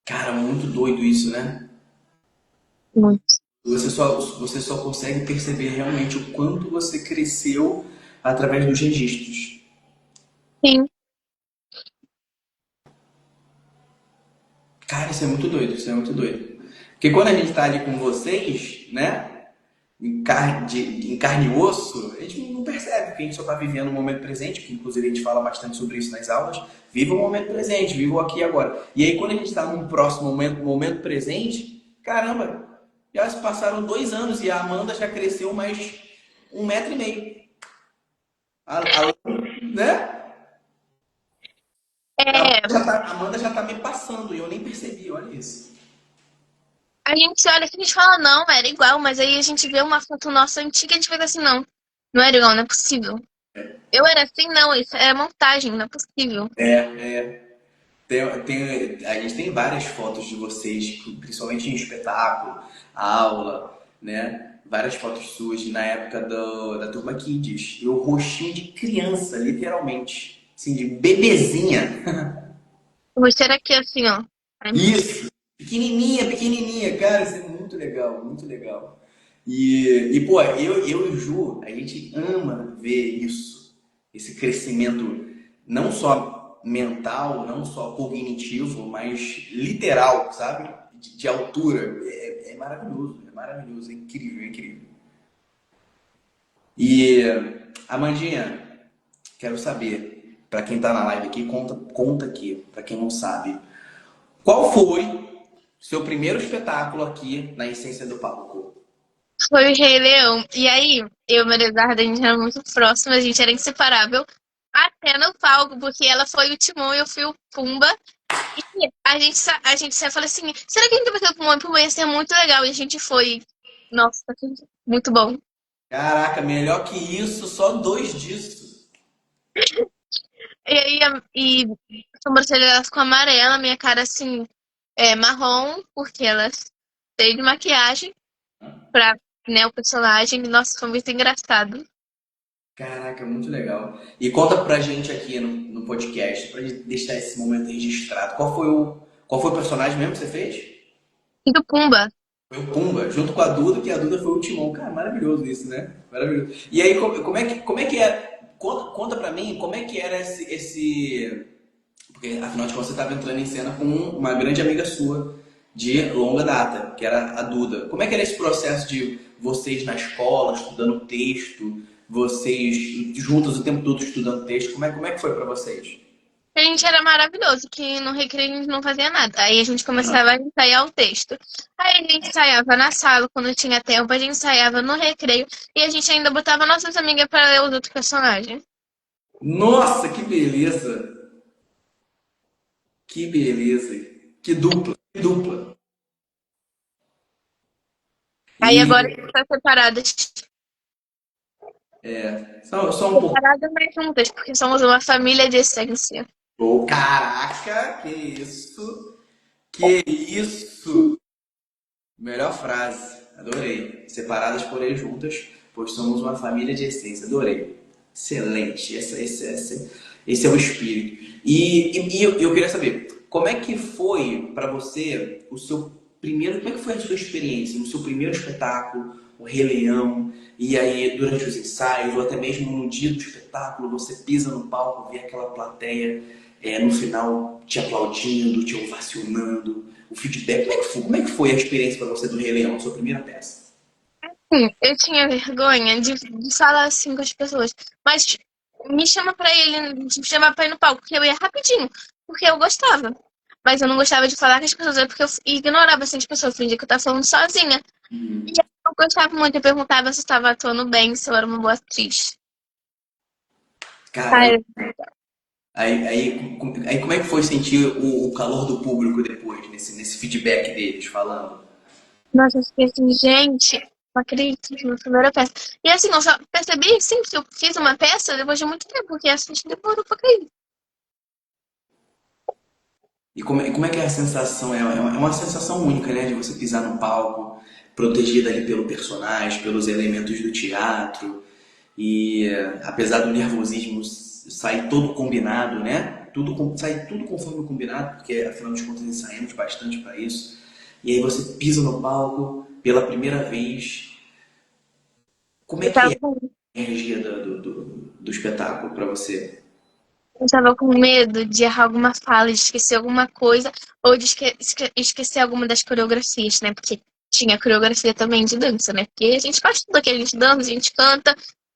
Cara, muito doido isso, né? Muito. Você só consegue perceber realmente o quanto você cresceu através dos registros. Sim. Cara, isso é muito doido, isso é muito doido. Porque quando a gente tá ali com vocês, né, em carne e osso, a gente não percebe que a gente só tá vivendo o momento presente, que inclusive a gente fala bastante sobre isso nas aulas. Viva o momento presente, viva o aqui e agora. E aí quando a gente tá num próximo momento presente, caramba, já se passaram 2 anos e a Amanda já cresceu mais 1,5 m. Né? É, A Amanda já tá me passando e eu nem percebi, olha isso. A gente olha assim e a gente fala, não, era igual, mas aí a gente vê uma foto nossa antiga e a gente fica assim, não, não era igual, não é possível. Eu era assim, não, isso é montagem, não é possível. É. A gente tem várias fotos de vocês, principalmente em espetáculo, aula, né? Várias fotos suas na época da Turma Kids. E o rostinho de criança, literalmente. Assim, de bebezinha. Você era aqui assim, ó. Isso! Pequenininha, pequenininha. Cara, isso é muito legal, muito legal. Pô, eu e o Ju, a gente ama ver isso. Esse crescimento, não só mental, não só cognitivo, mas literal, sabe? De altura. É maravilhoso, é incrível, é incrível. E, Amandinha, quero saber, para quem tá na live aqui, conta aqui, para quem não sabe. Qual foi seu primeiro espetáculo aqui na Essência do Palco? Foi o Rei Leão. E aí, eu e Maria Eduarda, a gente era muito próxima, a gente era inseparável. Até no palco, porque ela foi o Timão e eu fui o Pumba. E a gente saiu e falou assim: será que a gente vai ter o Pumba? O Pumba ia ser muito legal. E a gente foi. Nossa, muito bom. Caraca, melhor que isso, só dois disso. E aí, a sobrancelha dela ficou amarela, minha cara assim, marrom, porque ela fez de maquiagem pra, né, o personagem. Nossa, foi muito engraçado. Caraca, muito legal. E conta pra gente aqui no podcast, pra gente deixar esse momento registrado. Qual foi o personagem mesmo que você fez? E do Pumba. Foi o Pumba, junto com a Duda, que a Duda foi o Timão. Cara, maravilhoso isso, né? Maravilhoso. E aí, como é que é? Conta pra mim como é que era esse. Porque, afinal de contas, você estava entrando em cena com uma grande amiga sua de longa data, que era a Duda. Como é que era esse processo de vocês na escola, estudando texto, vocês juntas o tempo todo estudando texto? Como é que foi pra vocês? A gente era maravilhoso, que no recreio a gente não fazia nada. Aí a gente começava a ensaiar o texto. Aí a gente ensaiava na sala, quando tinha tempo, a gente ensaiava no recreio. E a gente ainda botava nossas amigas para ler os outros personagens. Nossa, que beleza! Que beleza! Que dupla, que dupla! Aí agora a E gente tá separadas. só um pouco. Separadas, mas juntas, porque somos uma família de essência. Oh, caraca, que isso! Que isso! Melhor frase, adorei. Separadas, porém juntas, pois somos uma família de essência. Adorei. Excelente. Esse é o espírito. Eu queria saber, como é que foi para você o seu primeiro, como é que foi a sua experiência no seu primeiro espetáculo, o Rei Leão, e aí durante os ensaios, ou até mesmo no dia do espetáculo, você pisa no palco, vê aquela plateia no final te aplaudindo, te ovacionando, o feedback. Como é que foi a experiência para você do Rei Leão, sua primeira peça? Eu tinha vergonha de falar assim com as pessoas. Mas me chama pra ele, me chama pra ir no palco, porque eu ia rapidinho. Porque eu gostava. Mas eu não gostava de falar com as pessoas, porque eu ignorava assim, as pessoas, fingia que eu tava falando sozinha. E Hum. eu gostava muito, eu perguntava se eu estava atuando bem, se eu era uma boa atriz. Caramba. Ai, Aí como é que foi sentir o calor do público depois, nesse feedback deles falando? nossa, eu fiquei assim, gente, não acredito, minha primeira peça. E assim, eu só percebi, sim, que eu fiz uma peça depois de muito tempo, porque a gente demorou pra cair. E como é que é a sensação? É uma sensação única, né? De você pisar no palco, protegida ali pelo personagem, pelos elementos do teatro. E apesar do nervosismo sair todo combinado, né? Sai tudo conforme o combinado, porque afinal de contas ensaiamos bastante para isso. E aí você pisa no palco pela primeira vez. Como é Eu que tava é a energia do espetáculo para você? Eu tava com medo de errar alguma fala, de esquecer alguma coisa, ou de esquecer alguma das coreografias, né? Porque tinha coreografia também de dança, né? Porque a gente faz tudo aqui, a gente dança, a gente canta.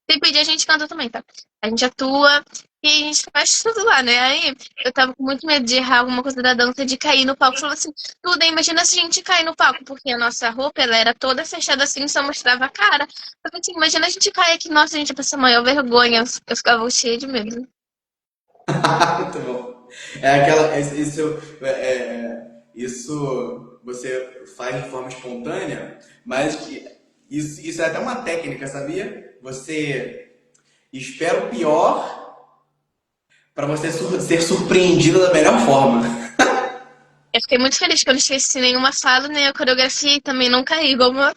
Se pedir, a gente canta também, tá? A gente atua e a gente faz tudo lá, né? Aí eu tava com muito medo de errar alguma coisa da dança, de cair no palco. Falou assim, tudo, imagina se a gente cair no palco, porque a nossa roupa, ela era toda fechada assim, só mostrava a cara. Eu falei assim, imagina a gente cair aqui, nossa, a gente ia passar a maior vergonha. Eu ficava cheia de medo. Muito bom. É aquela. Esse, isso você faz de forma espontânea, mas isso é até uma técnica, sabia? Você espera o pior para você ser surpreendido da melhor forma. Eu fiquei muito feliz que eu não esqueci nenhuma fala, nem a coreografia e também não caí igual uma.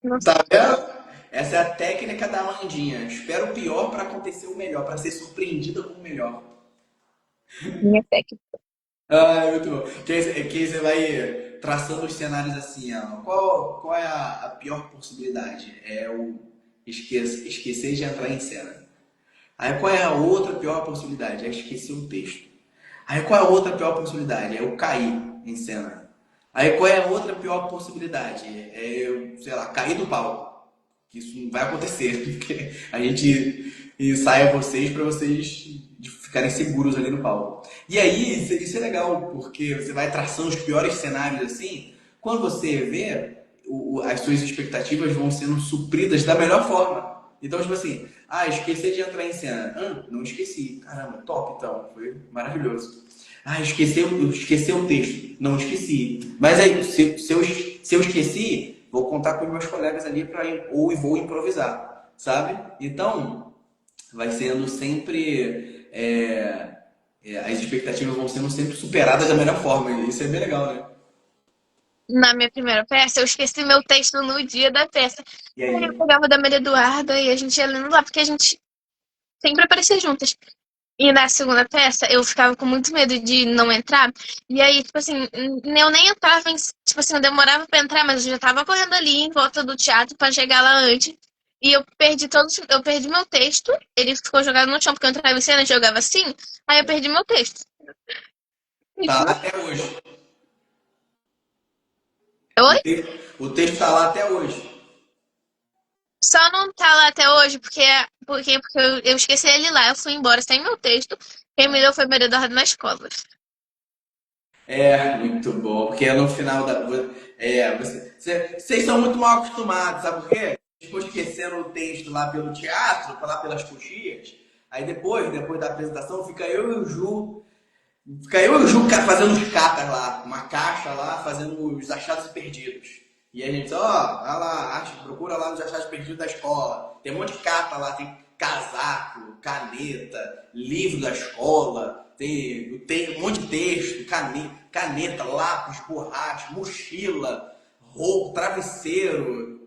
Nossa, Tá vendo? Essa é a técnica da Amandinha. Espera o pior para acontecer o melhor, para ser surpreendida com o melhor. minha técnica. Ah, é muito bom. Que aí você vai traçando os cenários assim, ó. Qual é a pior possibilidade? É o esquecer de entrar em cena. Aí qual é a outra pior possibilidade? É esquecer o texto. Aí qual é a outra pior possibilidade? É eu cair em cena. Aí qual é a outra pior possibilidade? É eu, sei lá, cair do palco. Que isso não vai acontecer, porque a gente ensaia vocês para vocês ficarem seguros ali no palco. E aí, isso é legal, porque você vai traçando os piores cenários assim, quando você vê, as suas expectativas vão sendo supridas da melhor forma. Então, tipo assim, esqueci de entrar em cena. Não esqueci. Caramba, top então, foi maravilhoso. Esqueceu o texto. Não esqueci. Mas aí, se eu esqueci, vou contar com os meus colegas ali ou vou improvisar, sabe? Então, vai sendo sempre. As expectativas vão sendo sempre superadas da melhor forma. E isso é bem legal, né? Na minha primeira peça, eu esqueci meu texto no dia da peça. E Aí eu aí? pegava da Maria Eduarda e a gente ia lendo lá, porque a gente sempre aparecia juntas. E na segunda peça, eu ficava com muito medo de não entrar. E aí, tipo assim, eu nem entrava, tipo assim, eu demorava pra entrar, mas eu já tava correndo ali em volta do teatro pra chegar lá antes. E eu perdi meu texto. Ele ficou jogado no chão, porque eu entrava em cena e jogava assim. Aí eu perdi meu texto. Tá lá Isso. até hoje. O Oi? texto, o texto tá lá até hoje. Só não tá lá até hoje porque eu esqueci ele lá. Eu fui embora sem meu texto. Quem me deu foi Maria Eduarda na escola. É, muito bom, porque no final da. Vocês são muito mal acostumados, sabe por quê? Ficou esquecendo o texto lá pelo teatro, lá pelas coxias. Aí depois da apresentação, fica eu e o Ju fazendo os catas lá, uma caixa lá, fazendo os achados perdidos. E a gente, vai lá, procura lá nos achados perdidos da escola. Tem um monte de cata lá, tem casaco, caneta, livro da escola, tem um monte de texto, caneta, lápis, borracha, mochila, roupa, travesseiro.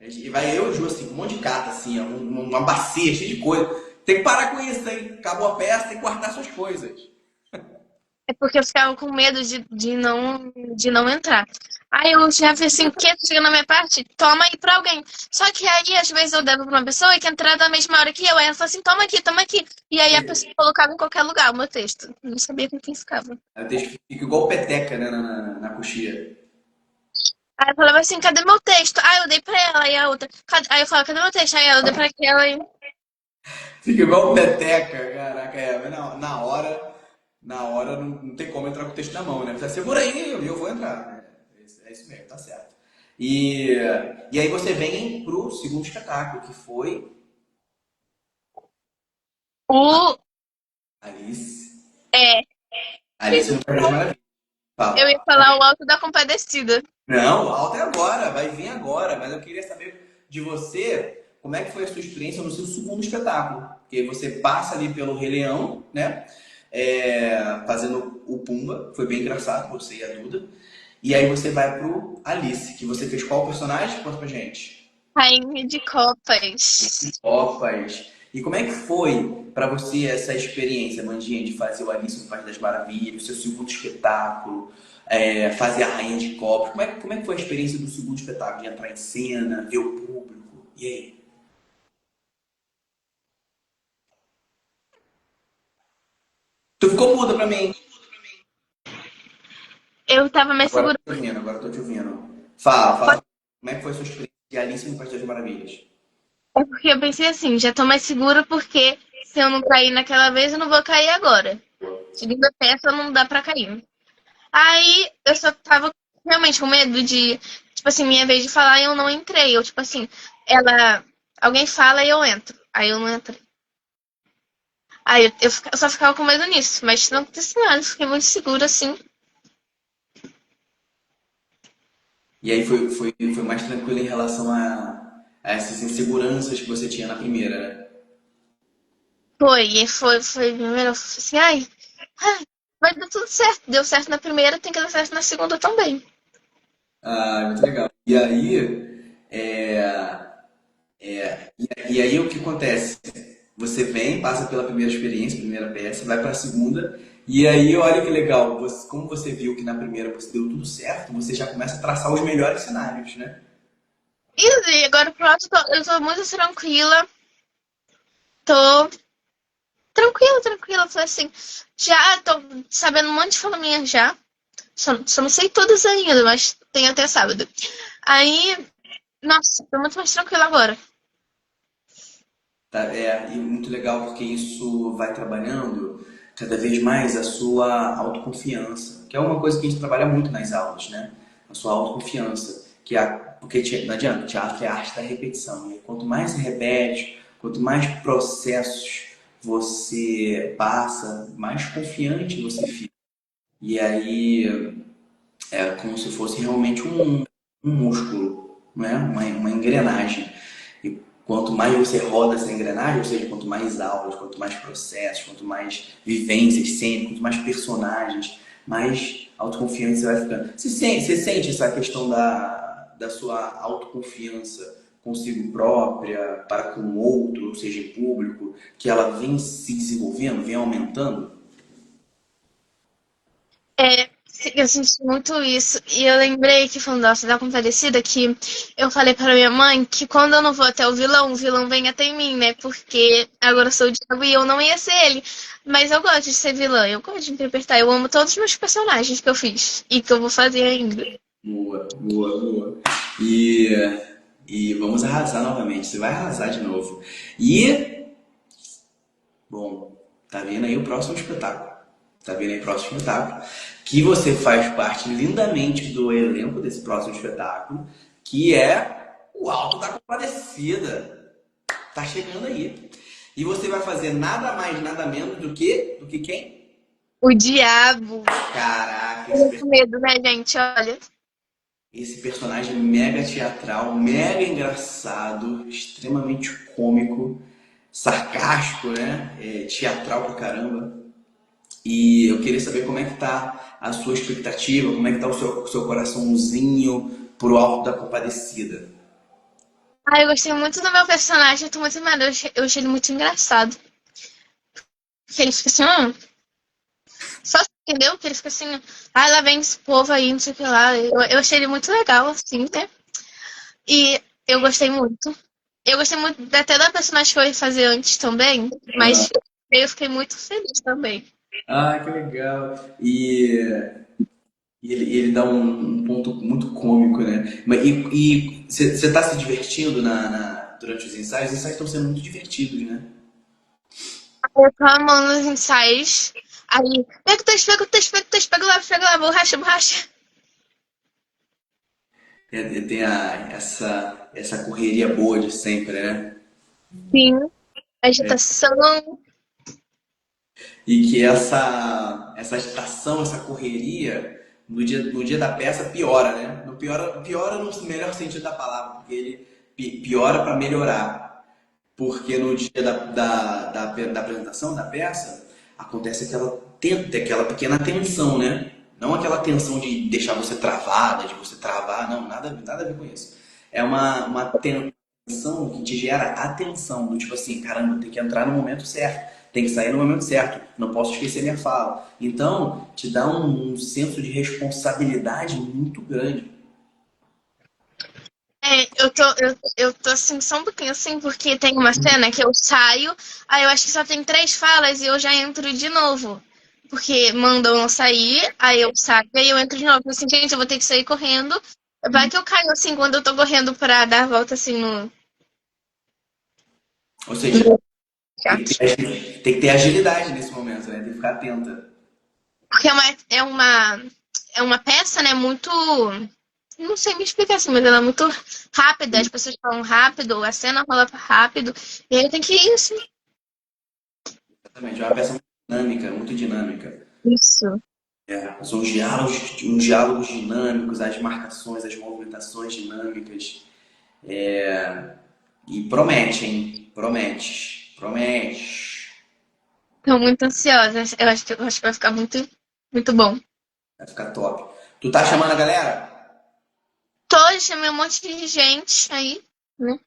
E vai eu e o Ju, assim, com um monte de cata, assim, uma bacia cheia de coisa. Tem que parar com isso, hein? Acabou a peça, tem que guardar suas coisas. É porque eu ficava com medo de não entrar. Aí o chefe assim, que chega na minha parte, toma aí pra alguém. Só que aí, às vezes, eu devo pra uma pessoa que entrar na mesma hora que eu. Aí ela fala assim, toma aqui, toma aqui. E aí a pessoa colocava em qualquer lugar o meu texto. Não sabia com quem ficava. Aí o texto fica igual peteca, né, na coxia. Aí eu falava assim, cadê meu texto? Aí eu dei pra ela, aí a outra. Aí eu falava, cadê meu texto? Aí ela deu pra aquela e. Fica igual peteca, caraca, mas na hora não tem como entrar com o texto na mão, né? Você segura aí, eu vou entrar, né? É isso mesmo, tá certo. E, e aí você vem pro segundo espetáculo, que foi O. Alice. É. Alice no País das Maravilhas. Eu ia Fala. falar o Alto da Compadecida. Não, o alto é agora, vai vir agora, mas eu queria saber de você como é que foi a sua experiência no seu segundo espetáculo. Porque você passa ali pelo Rei Leão, né? Fazendo o Pumba, foi bem engraçado, você e a Duda. E aí você vai pro Alice, que você fez qual personagem? Conta pra gente. Rainha de Copas. Opas! E como é que foi pra você essa experiência, Mandinha, de fazer o Alice no País das Maravilhas, o seu segundo espetáculo, fazer a Rainha de Copas? Como é que foi a experiência do segundo espetáculo, de entrar em cena, ver o público? E aí? Tu ficou muda pra mim. Eu tava mais Agora segura. tô te ouvindo, agora tô te ouvindo. Fala. Como é que foi a sua experiência de Alice no País das Maravilhas? É porque eu pensei assim, já tô mais segura porque se eu não cair naquela vez, eu não vou cair agora. Segunda peça não dá pra cair. Aí eu só tava realmente com medo de, tipo assim, minha vez de falar e eu não entrei. Eu, tipo assim, ela. Alguém fala e eu entro. Aí eu não entrei. Aí eu só ficava com medo nisso, mas não aconteceu nada, fiquei muito segura assim. E aí foi mais tranquilo em relação a essas inseguranças que você tinha na primeira, né? Foi primeiro, eu falei assim, ai, vai dar tudo certo. Deu certo na primeira, tem que dar certo na segunda também. Ah, muito legal. E aí, é, e aí o que acontece? Você vem, passa pela primeira experiência, primeira peça, vai para a segunda, e aí olha que legal, como você viu que na primeira você deu tudo certo, você já começa a traçar os melhores cenários, né? E agora pro próximo, eu tô muito tranquila. Tô tranquila. Falei assim, já tô sabendo um monte de falaminha já. Só não sei todas ainda, mas tem até sábado. Aí, nossa, tô muito mais tranquila agora. Tá? E muito legal porque isso vai trabalhando cada vez mais a sua autoconfiança, que é uma coisa que a gente trabalha muito nas aulas, né? A sua autoconfiança, porque não adianta, teatro é a arte da repetição. E quanto mais você repete, quanto mais processos você passa, mais confiante você fica. E aí é como se fosse realmente um músculo, né? Uma engrenagem. E quanto mais você roda essa engrenagem, ou seja, quanto mais aulas, quanto mais processos, quanto mais vivências cênicas, quanto mais personagens, mais autoconfiante você vai ficando. Você sente essa questão da sua autoconfiança consigo própria, para com o outro, ou seja, em público, que ela vem se desenvolvendo, vem aumentando? É, eu senti muito isso. E eu lembrei que, falando nossa, da Compadecida, que eu falei para minha mãe que quando eu não vou até o vilão vem até em mim, né? Porque agora eu sou o diabo e eu não ia ser ele. Mas eu gosto de ser vilã, eu gosto de interpretar. Eu amo todos os meus personagens que eu fiz e que eu vou fazer ainda. Boa. E, e vamos arrasar novamente. Você vai arrasar de novo. E, bom, tá vendo aí o próximo espetáculo. Tá vendo aí o próximo espetáculo. Que você faz parte lindamente do elenco desse próximo espetáculo, que é o Alto da Compadecida. Tá chegando aí. E você vai fazer nada mais, nada menos do que quem? O diabo. Caraca, Com medo, né, gente? Olha. esse personagem mega teatral, mega engraçado, extremamente cômico, sarcástico, né? Teatral pra caramba. E eu queria saber como é que tá a sua expectativa, como é que tá o seu coraçãozinho pro Alto da Compadecida. Eu gostei muito do meu personagem, eu tô muito animada. Eu achei ele muito engraçado. Porque ele fica assim, só entendeu? Que ele fica assim, lá vem esse povo aí, não sei o que lá. Eu achei ele muito legal, assim, né? E eu gostei muito. Eu gostei muito até da personagem que eu ia fazer antes também, mas eu fiquei muito feliz também. Ah, que legal. E ele dá um ponto muito cômico, né? E você tá se divertindo durante os ensaios? Os ensaios estão sendo muito divertidos, né? Eu tô amando os ensaios. Aí, pega lá, borracha. Tem essa correria boa de sempre, né? Sim, agitação. E que essa agitação, essa correria, no dia da peça piora, né? Não piora no melhor sentido da palavra, porque ele piora para melhorar. Porque no dia da apresentação da peça, acontece aquela pequena tensão, né? Não aquela tensão de deixar você travada, de você travar, não, nada a ver com isso. É uma tensão que te gera atenção, do tipo assim, caramba, tem que entrar no momento certo, tem que sair no momento certo, não posso esquecer minha fala. Então, te dá um senso de responsabilidade muito grande. Eu tô assim, só um pouquinho assim, porque tem uma cena que eu saio, aí eu acho que só tem 3 falas e eu já entro de novo. Porque mandam eu sair, aí eu saio, aí eu entro de novo. Assim, gente, eu vou ter que sair correndo. Vai que eu caio assim quando eu tô correndo pra dar a volta assim Ou seja, no tem que teatro. tem que ter agilidade nesse momento, né? Tem que ficar atenta. Porque é uma peça, né, muito. Não sei me explicar assim, mas ela é muito rápida, as pessoas falam rápido, a cena rola rápido, e aí tem que ir assim. Exatamente, é uma peça muito dinâmica, muito dinâmica. Isso. São uns diálogos dinâmicos, as marcações, as movimentações dinâmicas. E promete, hein? Promete. Promete. Tô muito ansiosa. Eu acho que vai ficar muito, muito bom. Vai ficar top. Tu tá chamando a galera? Tô, chamei um monte de gente aí, né?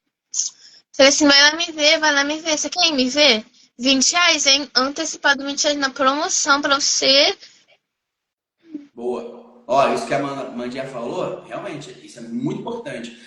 Falei assim, vai lá me ver, vai lá me ver. Você quer ir me ver? R$ 20, hein? Antecipado R$ 20 na promoção pra você. Boa. Ó, isso que a Mandinha falou, realmente, isso é muito importante.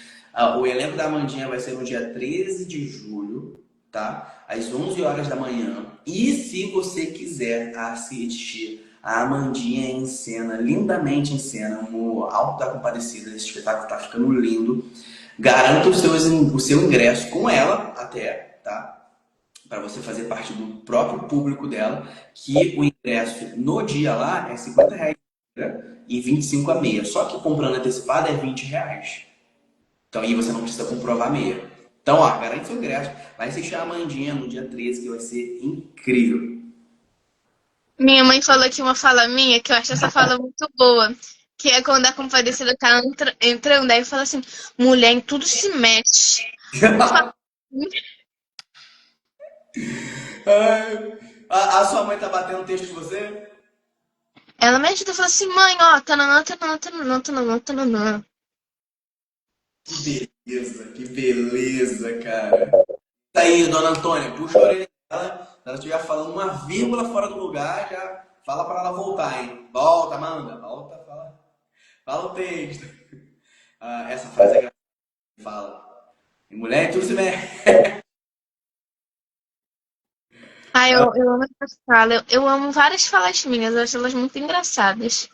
O elenco da Mandinha vai ser no dia 13 de julho, tá? Às 11 horas da manhã. E se você quiser assistir a Amandinha em cena, lindamente em cena, no Alto da Compadecida, esse espetáculo tá ficando lindo. Garanta o seu ingresso com ela até, tá? Para você fazer parte do próprio público dela, que o ingresso no dia lá é R$ 50 e 25 a meia. Só que comprando antecipado é R$ 20. Então aí você não precisa comprovar meia. Então, ó, garante seu ingresso. Vai assistir a Amandinha no dia 13, que vai ser incrível. Minha mãe falou aqui uma fala minha, que eu acho essa fala muito boa. Que é quando a compadecida tá entrando, aí fala assim, mulher em tudo se mexe. Eu falo, A sua mãe tá batendo texto com você? ela me ajuda e fala assim, mãe, ó, tananã, tananã, tananã, tananã, tananã. Que beleza, cara. Tá aí, dona Antônia, puxa a orelha dela. Se ela estiver falando uma vírgula fora do lugar, já fala para ela voltar, hein? Volta, Amanda. Volta, fala o texto. Essa frase é engraçada. Fala. E mulher, tu se mexe. Ah, eu amo essa fala. Eu amo várias falas minhas, eu acho elas muito engraçadas.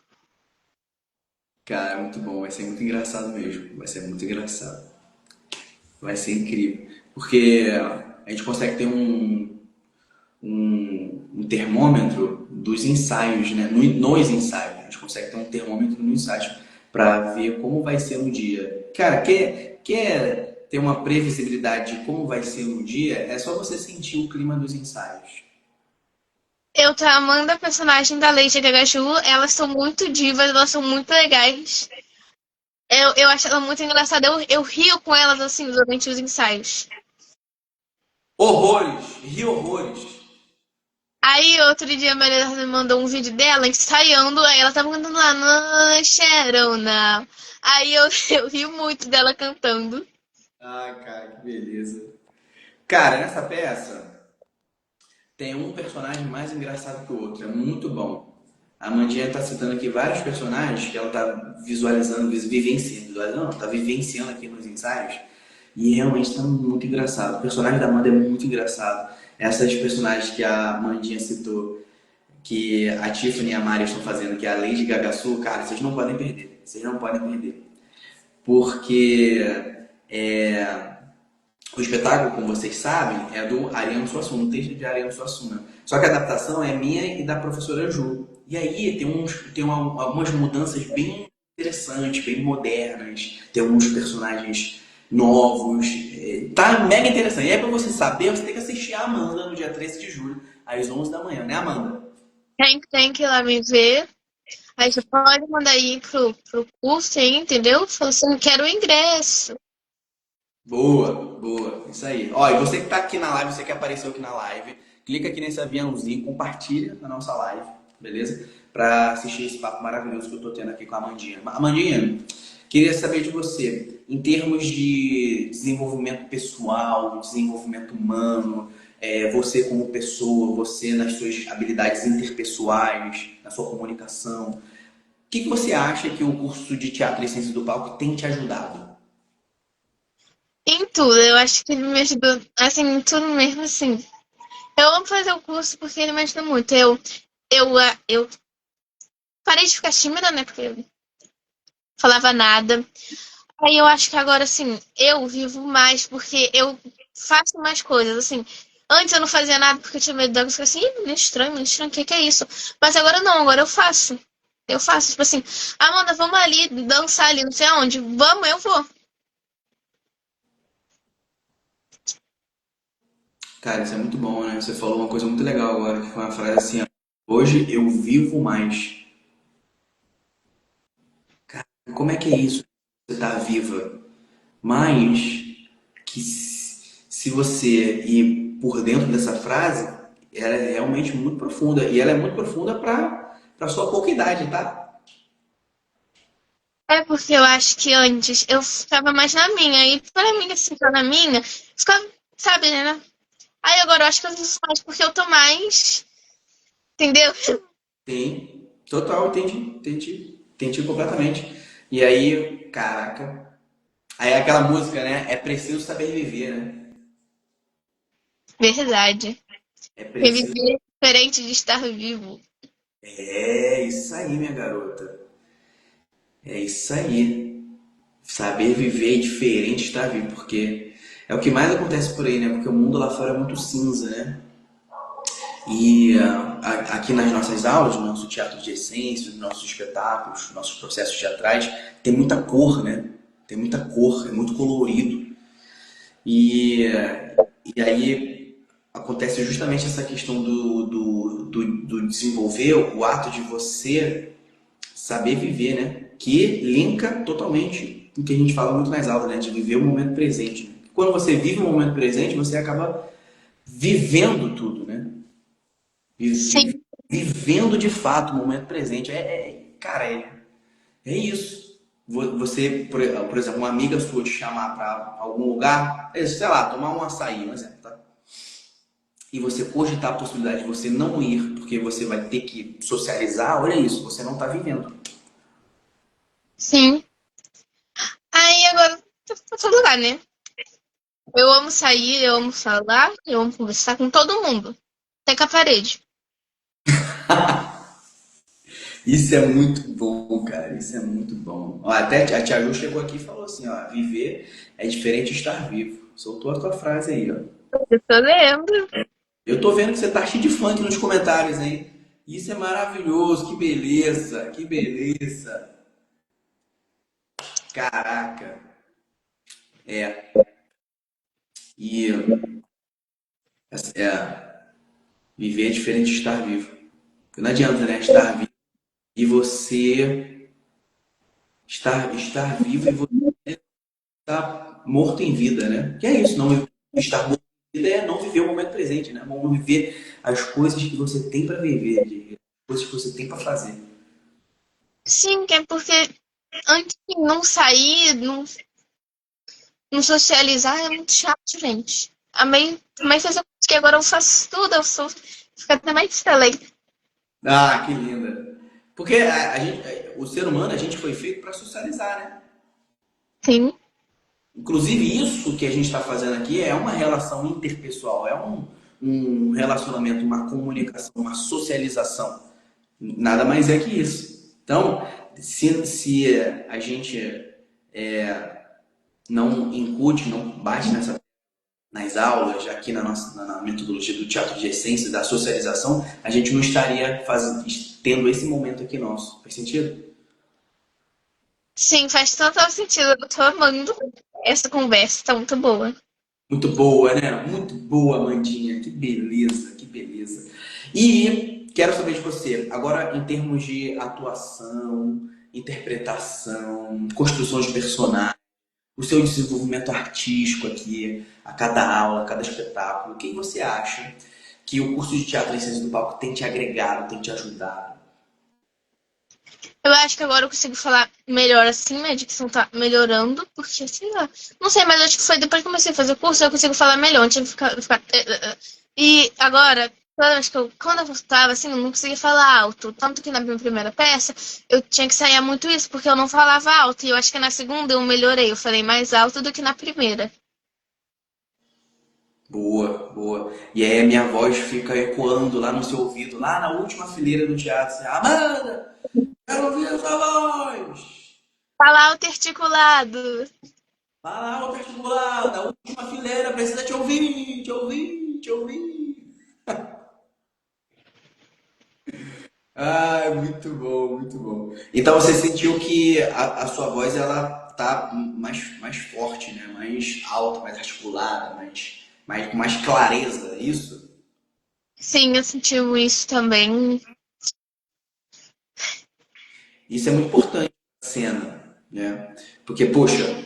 Cara, é muito bom. Vai ser muito engraçado mesmo. Vai ser muito engraçado. Vai ser incrível. Porque a gente consegue ter um termômetro dos ensaios, né? Nos ensaios. A gente consegue ter um termômetro nos ensaios para ver como vai ser um dia. Cara, quer ter uma previsibilidade de como vai ser um dia? É só você sentir o clima dos ensaios. Eu tô amando a personagem da Lady Gagaju, elas são muito divas, elas são muito legais. Eu acho ela muito engraçada, eu rio com elas assim durante os ensaios. Horrores! Ri horrores! Aí outro dia a Maria me mandou um vídeo dela ensaiando, aí ela tava cantando lá, não, Sharon, não. Aí eu rio muito dela cantando. Ai, cara, que beleza. Cara, nessa peça tem um personagem mais engraçado que o outro. É muito bom. A Mandinha tá citando aqui vários personagens que ela tá visualizando, vivenciando, não, tá vivenciando aqui nos ensaios. E realmente tá muito engraçado. O personagem da Amanda é muito engraçado. Essas personagens que a Mandinha citou, que a Tiffany e a Mari estão fazendo, que é a Lady Gaga Sul, cara, vocês não podem perder. Vocês não podem perder. Porque é, o espetáculo, como vocês sabem, é do Ariano Suassuna, um texto de Ariano Suassuna. Só que a adaptação é minha e da professora Ju. E aí algumas mudanças bem interessantes, bem modernas, tem alguns personagens novos. Tá mega interessante. E aí, pra você saber, você tem que assistir a Amanda no dia 13 de julho, às 11 da manhã, né, Amanda? Tem que ir lá me ver. Aí você pode mandar aí pro curso aí, entendeu? Fala assim, quero o ingresso. Boa, boa. Isso aí. Ó, e você que tá aqui na live, você que apareceu aqui na live, clica aqui nesse aviãozinho, compartilha a nossa live, beleza? Pra assistir esse papo maravilhoso que eu tô tendo aqui com a Amandinha. Amandinha, queria saber de você, em termos de desenvolvimento pessoal, desenvolvimento humano, você como pessoa, você nas suas habilidades interpessoais, na sua comunicação, o que você acha que o curso de Teatro e Ciências do Palco tem te ajudado? Em tudo, eu acho que ele me ajudou, assim, em tudo mesmo, assim. Eu amo fazer o curso porque ele me ajuda muito. Eu parei de ficar tímida, né? Porque eu falava nada. Aí eu acho que agora, assim, eu vivo mais porque eu faço mais coisas, assim. Antes eu não fazia nada porque eu tinha medo da coisa, assim, "Ih, menino estranho, o que que é isso?" Mas agora não, agora eu faço. Eu faço, tipo assim, Amanda, vamos ali dançar ali, não sei aonde. Vamos, eu vou. Cara, isso é muito bom, né? Você falou uma coisa muito legal agora, que foi uma frase assim, ó, hoje eu vivo mais. como é que é isso? Você tá viva, mas que se você ir por dentro dessa frase, ela é realmente muito profunda. E ela é muito profunda para sua pouca idade, tá? É porque eu acho que antes eu ficava mais na minha. E pra mim, assim, tá na minha, ficava, sabe, né? Aí agora eu acho que eu faço mais porque eu tô mais. Entendeu? Tem, total, entendi completamente. E aí, caraca, aí é aquela música, né? É preciso saber viver, né? Verdade. É preciso. Reviver é diferente de estar vivo. É isso aí, minha garota. É isso aí. Saber viver é diferente de estar vivo, porque é o que mais acontece por aí, né? Porque o mundo lá fora é muito cinza, né? E aqui nas nossas aulas, no nosso teatro de essência, nos nossos espetáculos, nossos processos teatrais, tem muita cor, né? Tem muita cor, é muito colorido. E, e aí acontece justamente essa questão do desenvolver, o ato de você saber viver, né? Que linka totalmente o que a gente fala muito nas aulas, né? De viver o momento presente. Quando você vive o momento presente, você acaba vivendo tudo, né? Sim, Vivendo de fato o momento presente. Cara, é isso. Você, por exemplo, uma amiga sua te chamar para algum lugar, sei lá, tomar um açaí, um exemplo, tá? E você cogitar a possibilidade de você não ir, porque você vai ter que socializar, olha isso, você não está vivendo. sim. Aí agora, tá todo lugar, né? Eu amo sair, eu amo falar, eu amo conversar com todo mundo. Até com a parede. Isso é muito bom, cara. Isso é muito bom. Ó, até a Tia Ju chegou aqui e falou assim, ó, viver é diferente de estar vivo. Soltou a tua frase aí, ó. Eu tô lendo. Eu tô vendo que você tá cheio de funk nos comentários, hein? Isso é maravilhoso, que beleza, que beleza. Caraca. É. E viver é diferente de estar vivo. Não adianta, né? Estar vivo e você estar vivo e você estar morto em vida, né? Que é isso, não estar morto em vida é não viver o momento presente, né? Não viver as coisas que você tem para viver, as coisas que você tem para fazer. Sim, que é porque antes de não sair, não socializar é muito chato, gente. Amei fazer coisa que agora eu faço tudo, eu sou. Fica até mais falei. Ah, que linda. Porque o ser humano, a gente foi feito para socializar, né? Sim, Inclusive, isso que a gente está fazendo aqui é uma relação interpessoal, é um relacionamento, uma comunicação, uma socialização. Nada mais é que isso. Então, se a gente não incute, não bate nas aulas, aqui na metodologia do teatro de essência, da socialização, a gente não estaria tendo esse momento aqui nosso. Faz sentido? sim, faz total sentido. Eu tô amando essa conversa, tá muito boa. Muito boa, né? Muito boa, Mandinha. Que beleza, que beleza. E quero saber de você, agora em termos de atuação, interpretação, construção de personagem, o seu desenvolvimento artístico aqui, a cada aula, a cada espetáculo, o que você acha que o curso de teatro em ciência do palco tem te agregado, tem te ajudado? Eu acho que agora eu consigo falar melhor assim, minha dicção tá melhorando, porque, sei lá. Não sei, mas acho que foi depois que comecei a fazer curso, eu consigo falar melhor. Antes de ficar. E agora, toda vez que quando eu tava assim, eu não conseguia falar alto. Tanto que na minha primeira peça, eu tinha que ensaiar muito isso, porque eu não falava alto. E eu acho que na segunda eu melhorei, eu falei mais alto do que na primeira. Boa, boa. E aí a minha voz fica ecoando lá no seu ouvido, lá na última fileira do teatro. Assim, Amanda, quero ouvir a sua voz! Falar alto e articulado. Fala alto articulado, na última fileira, precisa te ouvir, te ouvir, te ouvir. Ah, muito bom, muito bom. Então você sentiu que a sua voz ela tá mais forte, né? Mais alta, mais articulada, com mais clareza, é isso? Sim, eu senti isso também. Isso é muito importante na cena. né? Porque, poxa,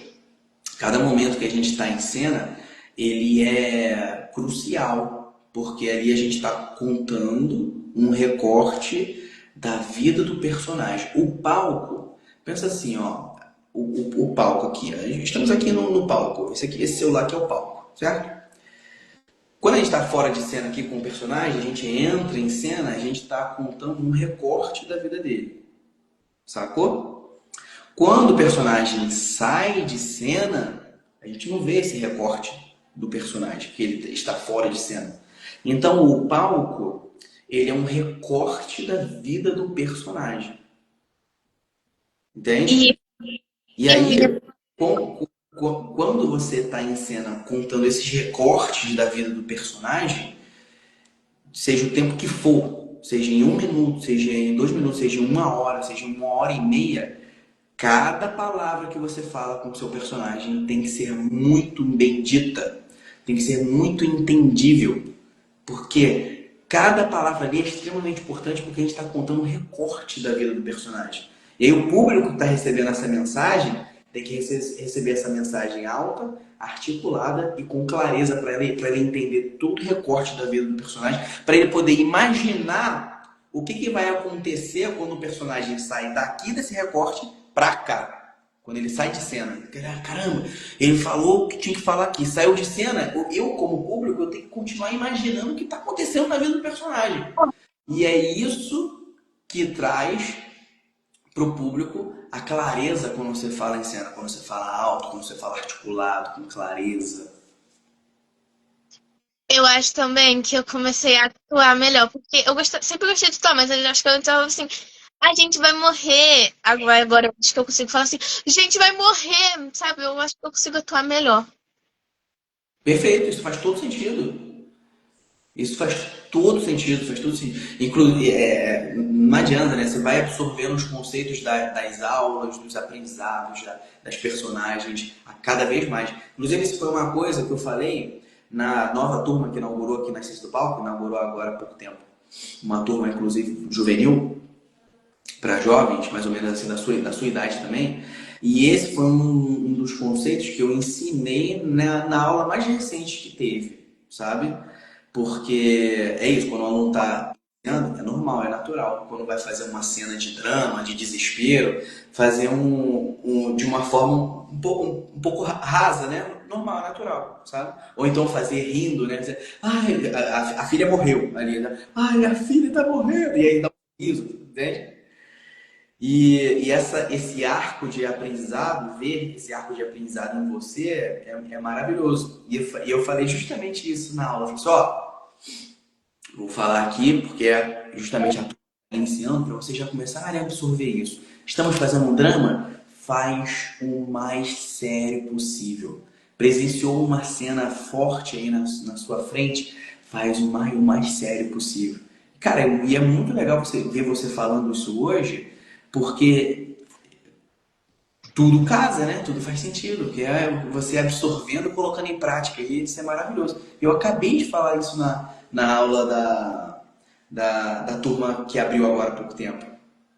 cada momento que a gente está em cena, ele é crucial, porque ali a gente está contando um recorte da vida do personagem. O palco, pensa assim, ó, o palco aqui, estamos aqui no palco, esse celular aqui é o palco, certo? Quando a gente está fora de cena aqui com o personagem, a gente entra em cena, a gente está contando um recorte da vida dele, sacou? Quando o personagem sai de cena, a gente não vê esse recorte do personagem, que ele está fora de cena. Então o palco, ele é um recorte da vida do personagem, E, entende? E e aí, quando você está em cena contando esses recortes da vida do personagem, seja o tempo que for, seja em 1 minuto, seja em 2 minutos, seja em 1 hora, seja em 1 hora e meia, cada palavra que você fala com o seu personagem tem que ser muito bem dita, tem que ser muito entendível, porque cada palavra ali é extremamente importante porque a gente está contando um recorte da vida do personagem. E aí o público que está recebendo essa mensagem tem que receber essa mensagem alta, articulada e com clareza para ele entender todo o recorte da vida do personagem, para ele poder imaginar o que vai acontecer quando o personagem sai daqui desse recorte para cá. Quando ele sai de cena, caramba, ele falou o que tinha que falar aqui, saiu de cena, eu como público, eu tenho que continuar imaginando o que está acontecendo na vida do personagem. E é isso que traz para o público a clareza quando você fala em cena, quando você fala alto, quando você fala articulado, com clareza. eu acho também que eu comecei a atuar melhor, porque sempre gostei de atuar, mas eu acho que eu estava assim, a gente vai morrer. Agora eu acho que eu consigo falar assim, gente vai morrer, sabe? Eu acho que eu consigo atuar melhor. Perfeito, isso faz todo sentido. Isso faz todo sentido, faz todo sentido. Não adianta, né? Você vai absorvendo os conceitos das aulas, dos aprendizados, das personagens, a cada vez mais. Inclusive, isso foi uma coisa que eu falei na nova turma que inaugurou aqui na Ciência do Palco, que inaugurou agora há pouco tempo. Uma turma, inclusive, juvenil, para jovens, mais ou menos assim, da sua idade também. E esse foi um dos conceitos que eu ensinei na aula mais recente que teve, sabe? Porque é isso, quando o aluno está é normal, é natural. Quando vai fazer uma cena de drama, de desespero, fazer de uma forma um pouco rasa, né? Normal, é natural, sabe? Ou então fazer rindo, né? Dizer, ai, a filha morreu ali, né? Ai, a filha tá morrendo. E aí dá um riso, entende? E esse arco de aprendizado, ver esse arco de aprendizado em você é maravilhoso. E eu falei justamente isso na aula. Eu falei, ó, vou falar aqui porque é justamente a turma que tá iniciando para você já começar a absorver isso. Estamos fazendo um drama? Faz o mais sério possível. Presenciou uma cena forte aí na sua frente? Faz o mais sério possível. Cara, e é muito legal ver você falando isso hoje, porque tudo casa, né? Tudo faz sentido, que é você absorvendo e colocando em prática. E isso é maravilhoso. Eu acabei de falar isso na aula da turma que abriu agora há pouco tempo.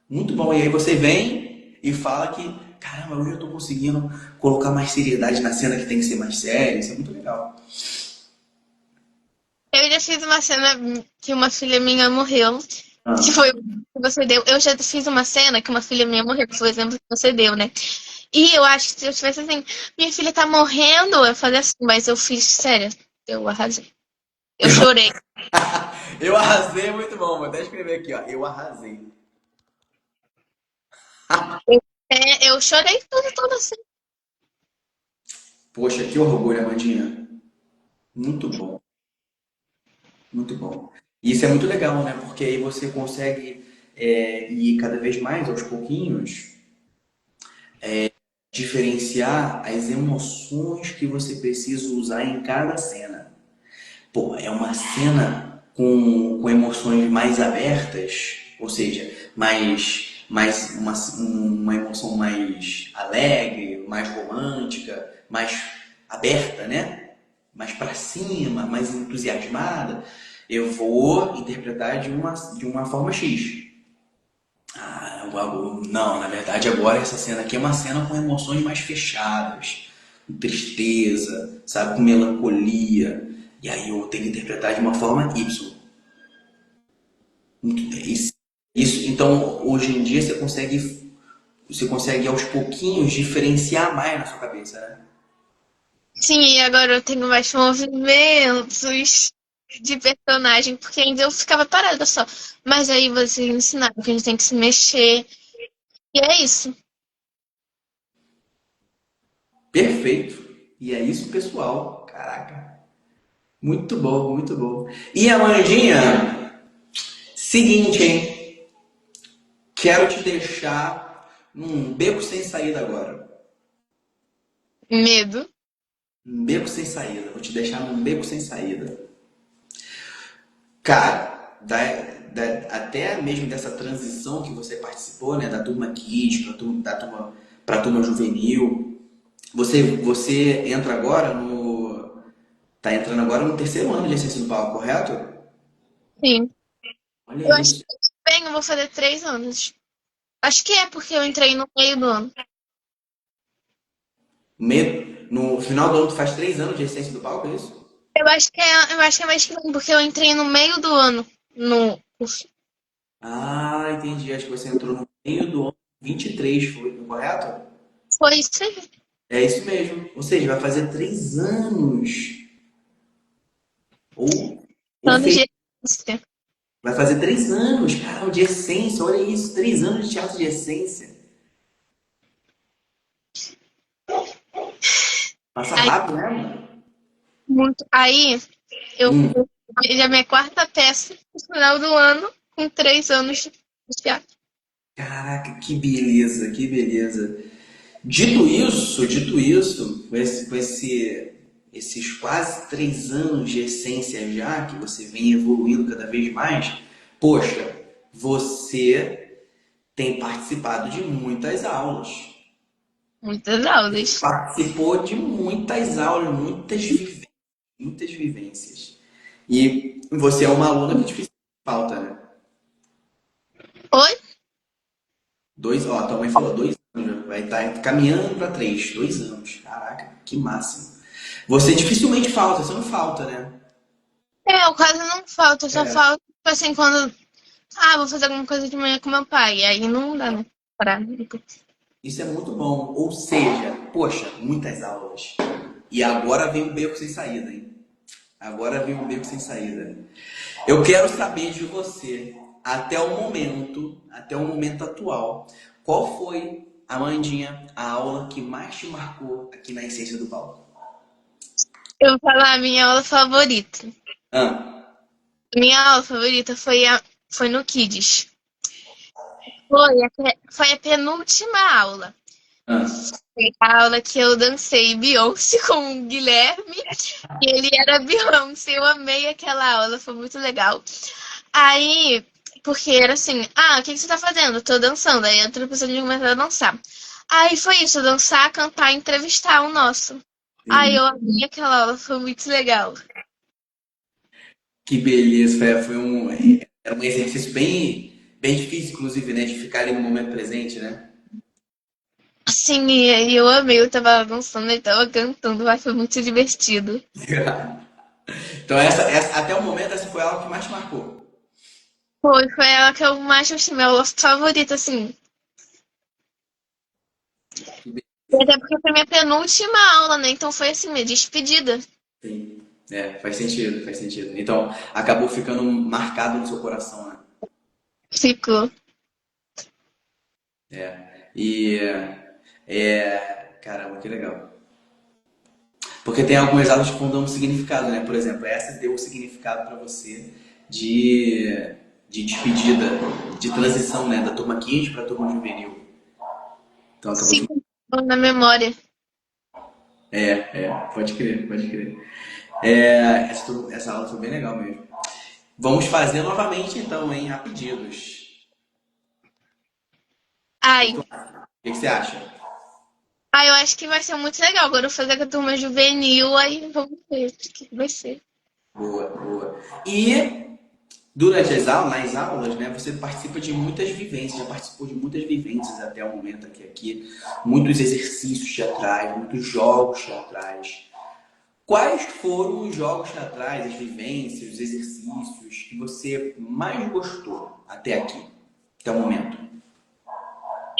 Muito bom. E aí você vem e fala que, caramba, hoje eu estou conseguindo colocar mais seriedade na cena que tem que ser mais séria. Isso é muito legal. Eu já fiz uma cena que uma filha minha morreu, que Ah, foi o que você deu. Eu já fiz uma cena que uma filha minha morreu, que foi o exemplo que você deu, né? E eu acho que se eu tivesse assim, minha filha tá morrendo, eu fazer assim, mas eu fiz, sério, eu arrasei. Eu chorei. eu arrasei, é muito bom. Vou até escrever aqui, ó. Eu arrasei. Eu chorei tudo assim. Poxa, que orgulho, Amandinha. Muito bom. Muito bom. E isso é muito legal, né? Porque aí você consegue ir cada vez mais, aos pouquinhos, diferenciar as emoções que você precisa usar em cada cena. Pô, é uma cena com emoções mais abertas, ou seja, uma emoção mais alegre, mais romântica, mais aberta, né? Mais pra cima, mais entusiasmada. Eu vou interpretar de uma forma X. Não, na verdade agora essa cena aqui é uma cena com emoções mais fechadas, com tristeza, sabe, com melancolia. E aí eu tenho que interpretar de uma forma Y. Isso, então, hoje em dia você consegue aos pouquinhos diferenciar mais na sua cabeça, né? Sim, e agora eu tenho mais movimentos de personagem, porque ainda eu ficava parada só. Mas aí você ensinaram que a gente tem que se mexer. E é isso. Perfeito. E é isso, pessoal. Caraca. Muito bom, muito bom. E Amandinha, seguinte, hein? Quero te deixar num beco sem saída agora. Medo. Um beco sem saída. Vou te deixar num beco sem saída. Cara, até mesmo dessa transição que você participou, né? Da turma Kids pra turma juvenil. Você entra agora no. Tá entrando agora no terceiro ano de Ciência do Palco, correto? Sim. Olha Eu acho isso. que bem, eu vou fazer 3 anos. Acho que é porque eu entrei no meio do ano. No final do ano tu faz 3 anos de Ciência do Palco, é isso? Eu acho que é mais que bem, porque eu entrei no meio do ano no curso. Ah, entendi. Acho que você entrou no meio do ano 23, foi, correto? Foi isso aí. É isso mesmo. Ou seja, vai fazer 3 anos. Ou Anos seja, de existência. vai fazer 3 anos, cara, de essência. Olha isso, 3 anos de teatro de essência. Passa Aí, rápido, né, mano? muito. Aí, eu Hum, fiz a minha quarta peça no final do ano, com 3 anos de teatro. caraca, que beleza, que beleza. Dito isso, esses quase 3 anos de essência já, que você vem evoluindo cada vez mais, poxa, você tem participado de muitas aulas. Muitas aulas. Participou de muitas aulas, muitas vivências. E você é uma aluna que difícil falta, né? Oi? Tua mãe falou 2 anos, já vai estar caminhando para 3, 2 anos. Caraca, que máximo. Você dificilmente falta, você não falta, né? É, eu quase não falto, eu só É, falto, tipo assim, quando. Ah, vou fazer alguma coisa de manhã com meu pai. Aí não dá, né? Parar. isso é muito bom. Ou seja, poxa, muitas aulas. E agora vem o beco sem saída, hein? Agora vem o beco sem saída. Eu quero saber de você, até o momento atual, qual foi, Amandinha, a aula que mais te marcou aqui na Essência do Palco? Eu vou falar a minha aula favorita. Ah, Minha aula favorita foi no Kids. Foi a penúltima aula. ah. Foi a aula que eu dancei Beyoncé com o Guilherme e ele era Beyoncé. Eu amei aquela aula, foi muito legal. Aí, porque era assim, o que você tá fazendo? Eu tô dançando. Aí a outra pessoa tinha começado a dançar. Aí foi isso, dançar, cantar e entrevistar o nosso. Aí Sim. eu amei aquela aula, foi muito legal. Que beleza, era um exercício bem difícil, inclusive, né? De ficar ali no momento presente, né? Sim, e eu amei, eu tava dançando e tava cantando, mas foi muito divertido. Então, até o momento, essa foi a aula que mais te marcou. Foi ela que eu mais gostei, minha aula favorita, assim. Que be- E até porque foi minha penúltima aula, né? Então foi assim, minha despedida. Sim. É, faz sentido, faz sentido. Então, acabou ficando marcado no seu coração, né? Ficou. E, caramba, que legal. Porque tem algumas aulas que vão dando um significado, né? Por exemplo, essa deu um significado para você de despedida, de transição, né? Da turma 15 para a turma juvenil. Então, acabou ficando. Ficou na memória. Pode crer, pode crer. Essa aula foi bem legal mesmo. Vamos fazer novamente então, hein? A pedidos. O que Ai, tu acha? O que você acha? eu acho que vai ser muito legal. Agora eu vou fazer com a turma juvenil, aí vamos ver o que vai ser. Boa, boa. E Durante nas aulas, né, você participa de muitas vivências, já participou de muitas vivências até o momento aqui, muitos exercícios teatrais, muitos jogos teatrais. Quais foram os jogos teatrais, as vivências, os exercícios que você mais gostou até aqui, até o momento?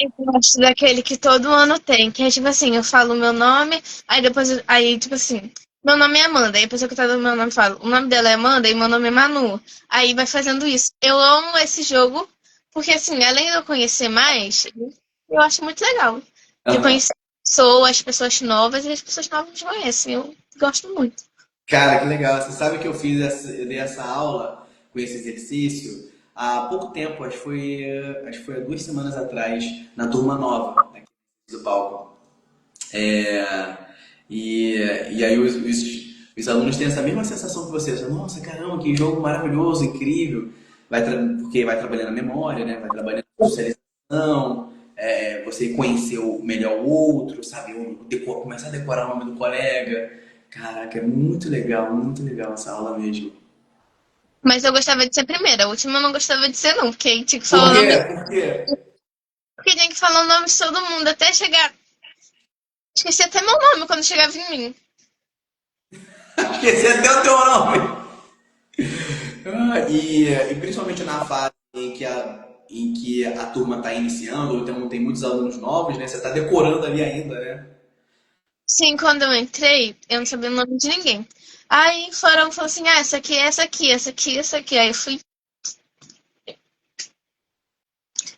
Eu gosto daquele que todo ano tem, que é tipo assim, eu falo o meu nome, aí depois, aí tipo assim, meu nome é Amanda, aí a pessoa que tá dando meu nome fala, o nome dela é Amanda e meu nome é Manu. Aí vai fazendo isso. Eu amo esse jogo, porque assim, além de eu conhecer mais, eu acho muito legal. De Aham. conhecer pessoas, pessoas novas, e as pessoas novas me conhecem. Eu gosto muito. Cara, que legal. Você sabe que eu dei essa aula com esse exercício há pouco tempo, acho que foi há 2 semanas atrás, na turma nova, aqui do palco. É, e aí os alunos têm essa mesma sensação que você. Nossa, caramba, que jogo maravilhoso, incrível. Porque vai trabalhando a memória, né? Vai trabalhando a socialização, você conhecer melhor o outro, sabe? Começar a decorar o nome do colega. Caraca, é muito legal essa aula mesmo. Mas eu gostava de ser primeira, a última eu não gostava de ser não, porque aí tinha que Por falar o quê? nome, Por quê? porque tinha que falar o nome de todo mundo até chegar. Esqueci até meu nome quando chegava em mim. Esqueci até o teu nome. E principalmente na fase em que a turma está iniciando, então tem muitos alunos novos, né? Você está decorando ali ainda, né? Sim, quando eu entrei, eu não sabia o nome de ninguém. Aí falou assim, ah, essa aqui, essa aqui, essa aqui, essa aqui. Aí eu fui,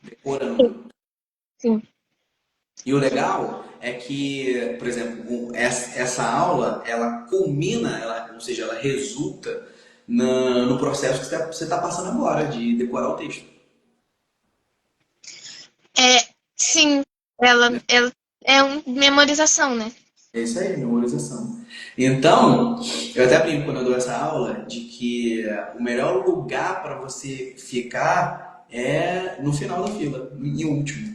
Decorando. sim. E o legal é que, por exemplo, essa aula, ela culmina, ou seja, ela resulta no processo que você está passando agora, de decorar o texto. É, sim, ela é uma memorização, né? É isso aí, memorização. Então, eu até brinco quando eu dou essa aula de que o melhor lugar para você ficar é no final da fila, em último.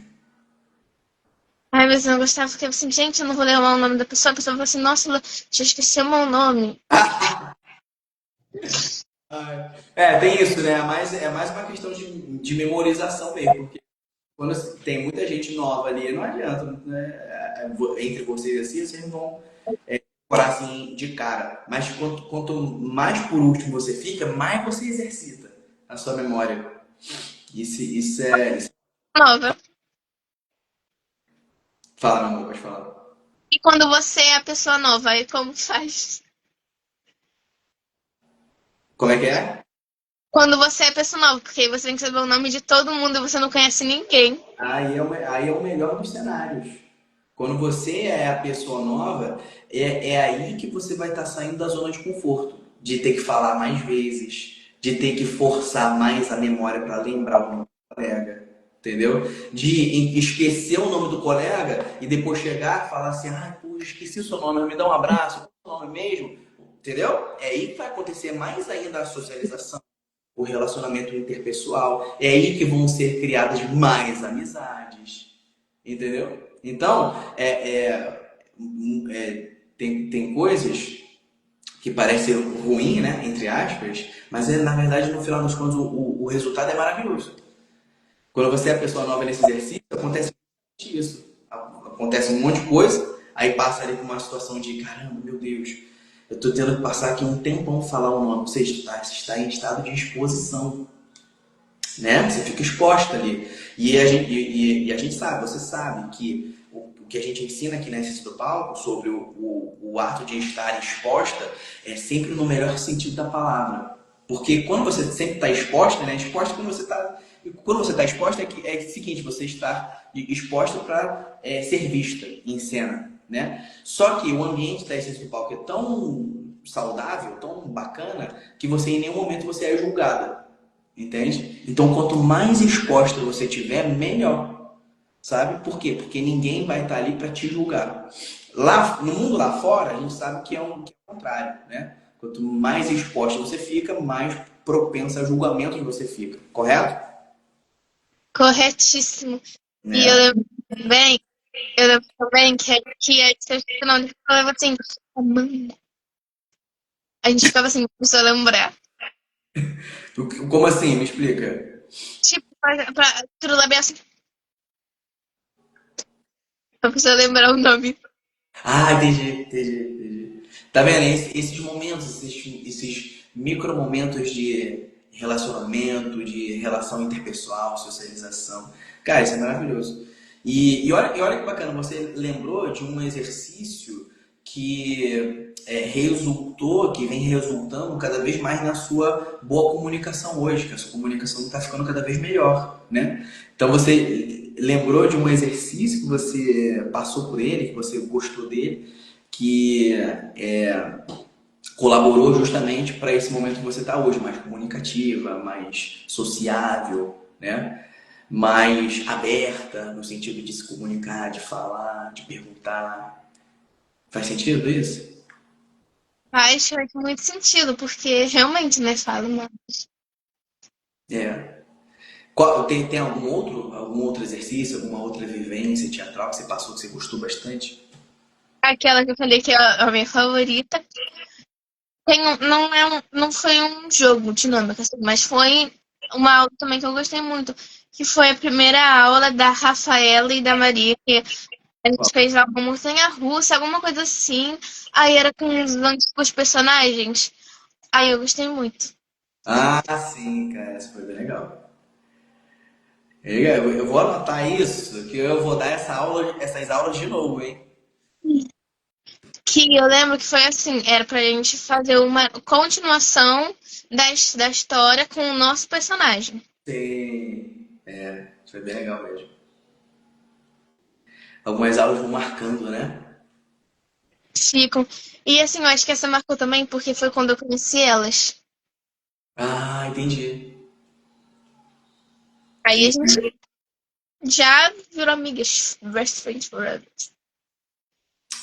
Aí mas eu não gostava, porque eu assim, gente, eu não vou lembrar o nome da pessoa. A pessoa falou assim, nossa, já esqueci o meu nome. Ai. Tem isso, né? É mais uma questão de memorização mesmo, porque quando tem muita gente nova ali, não adianta, né? Entre vocês assim, vocês não vão decorar assim de cara. Mas quanto mais por último você fica, mais você exercita a sua memória. Isso. Nova. Fala, meu amor, pode falar. E quando você é a pessoa nova, aí como faz? Como é que é? Quando você é a pessoa nova, porque aí você tem que saber o nome de todo mundo e você não conhece ninguém. Aí é o melhor dos cenários. Quando você é a pessoa nova, é aí que você vai estar saindo da zona de conforto, de ter que falar mais vezes, de ter que forçar mais a memória para lembrar o nome do colega, entendeu? De esquecer o nome do colega e depois chegar e falar assim, ah, pô, esqueci o seu nome, me dá um abraço, qual é o nome mesmo? Entendeu? É aí que vai acontecer mais ainda a socialização, o relacionamento interpessoal. É aí que vão ser criadas mais amizades. Entendeu? Então, tem coisas que parecem ruim, né? Entre aspas, mas na verdade, no final das contas, o resultado é maravilhoso. Quando você é a pessoa nova nesse exercício, acontece isso. Acontece um monte de coisa, aí passa ali por uma situação de caramba, meu Deus, eu tô tendo que passar aqui um tempão falar o nome. Você está em estado de exposição, né? Você fica exposta ali. E a gente sabe, você sabe que o que a gente ensina aqui na Ciência do Palco sobre o ato de estar exposta é sempre no melhor sentido da palavra. Porque quando você sempre está exposta, né? Exposta quando você está exposta é o seguinte, você está exposta para ser vista em cena, né? Só que o ambiente da Ciência do Palco é tão saudável, tão bacana, que você em nenhum momento você é julgada. Entende? Então, quanto mais exposta você tiver, melhor. Sabe? Por quê? Porque ninguém vai estar ali para te julgar. Lá, no mundo lá fora, a gente sabe que é o contrário, né? Quanto mais exposta você fica, mais propensa a julgamentos você fica. Correto? Corretíssimo. E Né? eu lembro também que a gente não falava assim, Amanda. A gente ficava assim, precisa lembrar. Como assim? Me explica. Tipo, pra tudo bem assim, pra pessoa lembrar o nome. Ah, entendi. Tá vendo? Esses momentos, esses micro momentos de relacionamento, de relação interpessoal, socialização. Cara, isso é maravilhoso. E olha que bacana, você lembrou de um exercício que resultou, que vem resultando cada vez mais na sua boa comunicação hoje, que a sua comunicação está ficando cada vez melhor, né? Então você lembrou de um exercício que você passou por ele, que você gostou dele, que colaborou justamente para esse momento que você está hoje, mais comunicativa, mais sociável, né? Mais aberta no sentido de se comunicar, de falar, de perguntar. Faz sentido isso? Faz muito sentido, porque realmente, né, fala, mano. É. Tem algum outro exercício, alguma outra vivência teatral que você passou que você gostou bastante? Aquela que eu falei que é a minha favorita. Não foi um jogo dinâmico, assim, mas foi uma aula também que eu gostei muito, que foi a primeira aula da Rafaela e da Maria, que a gente fez lá uma montanha-russa, alguma coisa assim. Aí era com os antigos personagens. Aí eu gostei muito. Ah, sim, cara, isso foi bem legal. Eu vou anotar isso, que eu vou dar essas aulas de novo, hein? Que eu lembro que foi assim, era pra gente fazer uma continuação da história com o nosso personagem. Sim, isso foi bem legal mesmo. Algumas aulas vão marcando, né? Ficam. E assim, eu acho que essa marcou também porque foi quando eu conheci elas. Ah, entendi. Aí a Sim. gente já virou amigas. Best friends forever.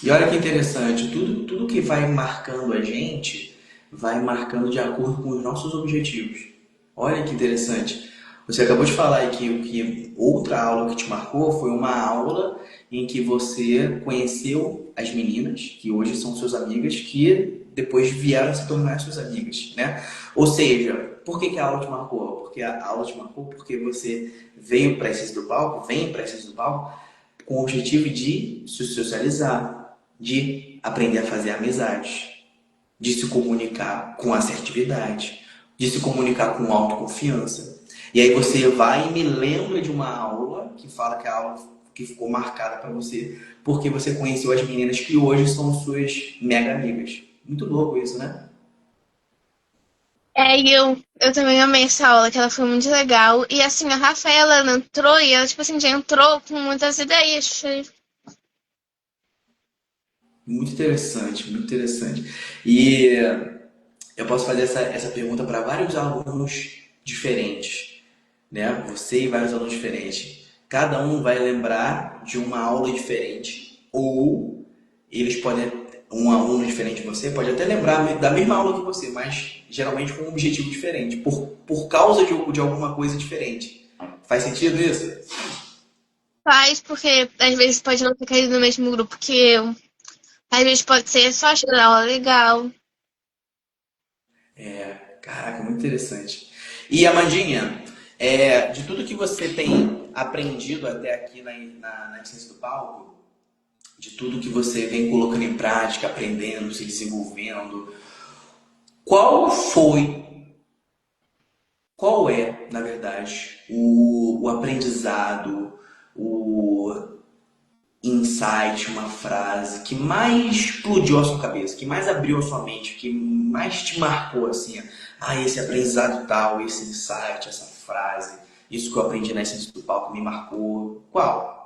E olha que interessante, tudo que vai marcando a gente, vai marcando de acordo com os nossos objetivos. Olha que interessante. Você acabou de falar aí que outra aula que te marcou foi uma aula em que você conheceu as meninas, que hoje são suas amigas, que depois vieram a se tornar suas amigas, né? Ou seja, por que que a aula te marcou? Porque a aula te marcou porque você veio para esses do palco, vem para esses do palco, com o objetivo de se socializar, de aprender a fazer amizades, de se comunicar com assertividade, de se comunicar com autoconfiança. E aí você vai e me lembra de uma aula que fala que é a aula que ficou marcada para você, porque você conheceu as meninas que hoje são suas mega amigas. Muito louco isso, né? É, eu também amei essa aula, que ela foi muito legal. E assim, a Rafaela ela entrou e ela, tipo assim, já entrou com muitas ideias. Muito interessante, muito interessante. E eu posso fazer essa pergunta para vários alunos diferentes, né? Você e vários alunos diferentes. Cada um vai lembrar de uma aula diferente, ou eles podem, um aluno diferente de você pode até lembrar da mesma aula que você, mas geralmente com um objetivo diferente, por causa de alguma coisa diferente. Faz sentido isso? Faz, porque às vezes pode não ter caído no mesmo grupo que eu. Às vezes pode ser só achando a aula legal. Caraca, muito interessante. E Amandinha, de tudo que você tem aprendido até aqui na Ciência do Palco, de tudo que você vem colocando em prática, aprendendo, se desenvolvendo, qual foi, qual é, na verdade, o aprendizado, o insight, uma frase que mais explodiu a sua cabeça, que mais abriu a sua mente, que mais te marcou assim, esse aprendizado tal, esse insight, essa frase, isso que eu aprendi na essência do palco me marcou. Qual?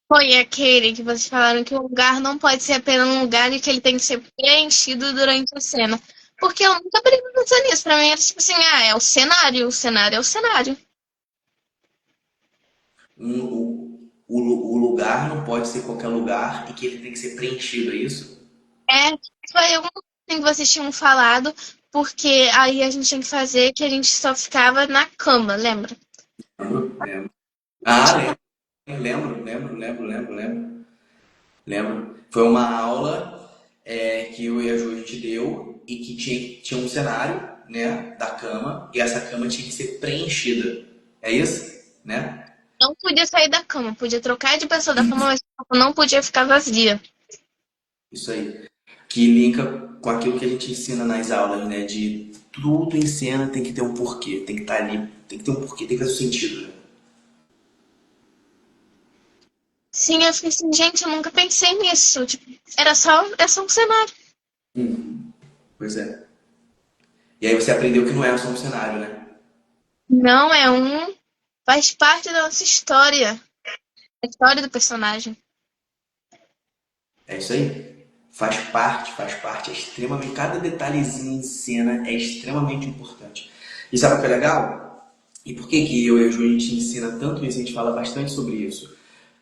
Foi aquele que vocês falaram que o lugar não pode ser apenas um lugar e que ele tem que ser preenchido durante a cena. Porque eu nunca parei pra pensar nisso. Pra mim era tipo assim, é o cenário é o cenário. O lugar não pode ser qualquer lugar e que ele tem que ser preenchido, é isso? É, foi alguma coisa assim que vocês tinham falado, porque aí a gente tinha que fazer que a gente só ficava na cama, lembra? Lembro. Ah, lembro. Lembro. Foi uma aula que eu e a Ju a gente deu e que tinha um cenário. né, da cama e essa cama tinha que ser preenchida. É isso? Né? Não podia sair da cama, podia trocar de pessoa da cama, mas a cama não podia ficar vazia. Isso aí. Que linka com aquilo que a gente ensina nas aulas, né? De tudo em cena tem que ter um porquê, tem que estar ali, tem que ter um porquê, tem que fazer sentido, né? Sim, eu fiquei assim, gente, eu nunca pensei nisso. Tipo, era só um cenário. Pois é. E aí você aprendeu que não é só um cenário, né? Não, faz parte da nossa história. A história do personagem. É isso aí. Faz parte. É extremamente. Cada detalhezinho em cena é extremamente importante. E sabe o que é legal? E por que que eu e a Ju a gente ensina tanto isso, a gente fala bastante sobre isso?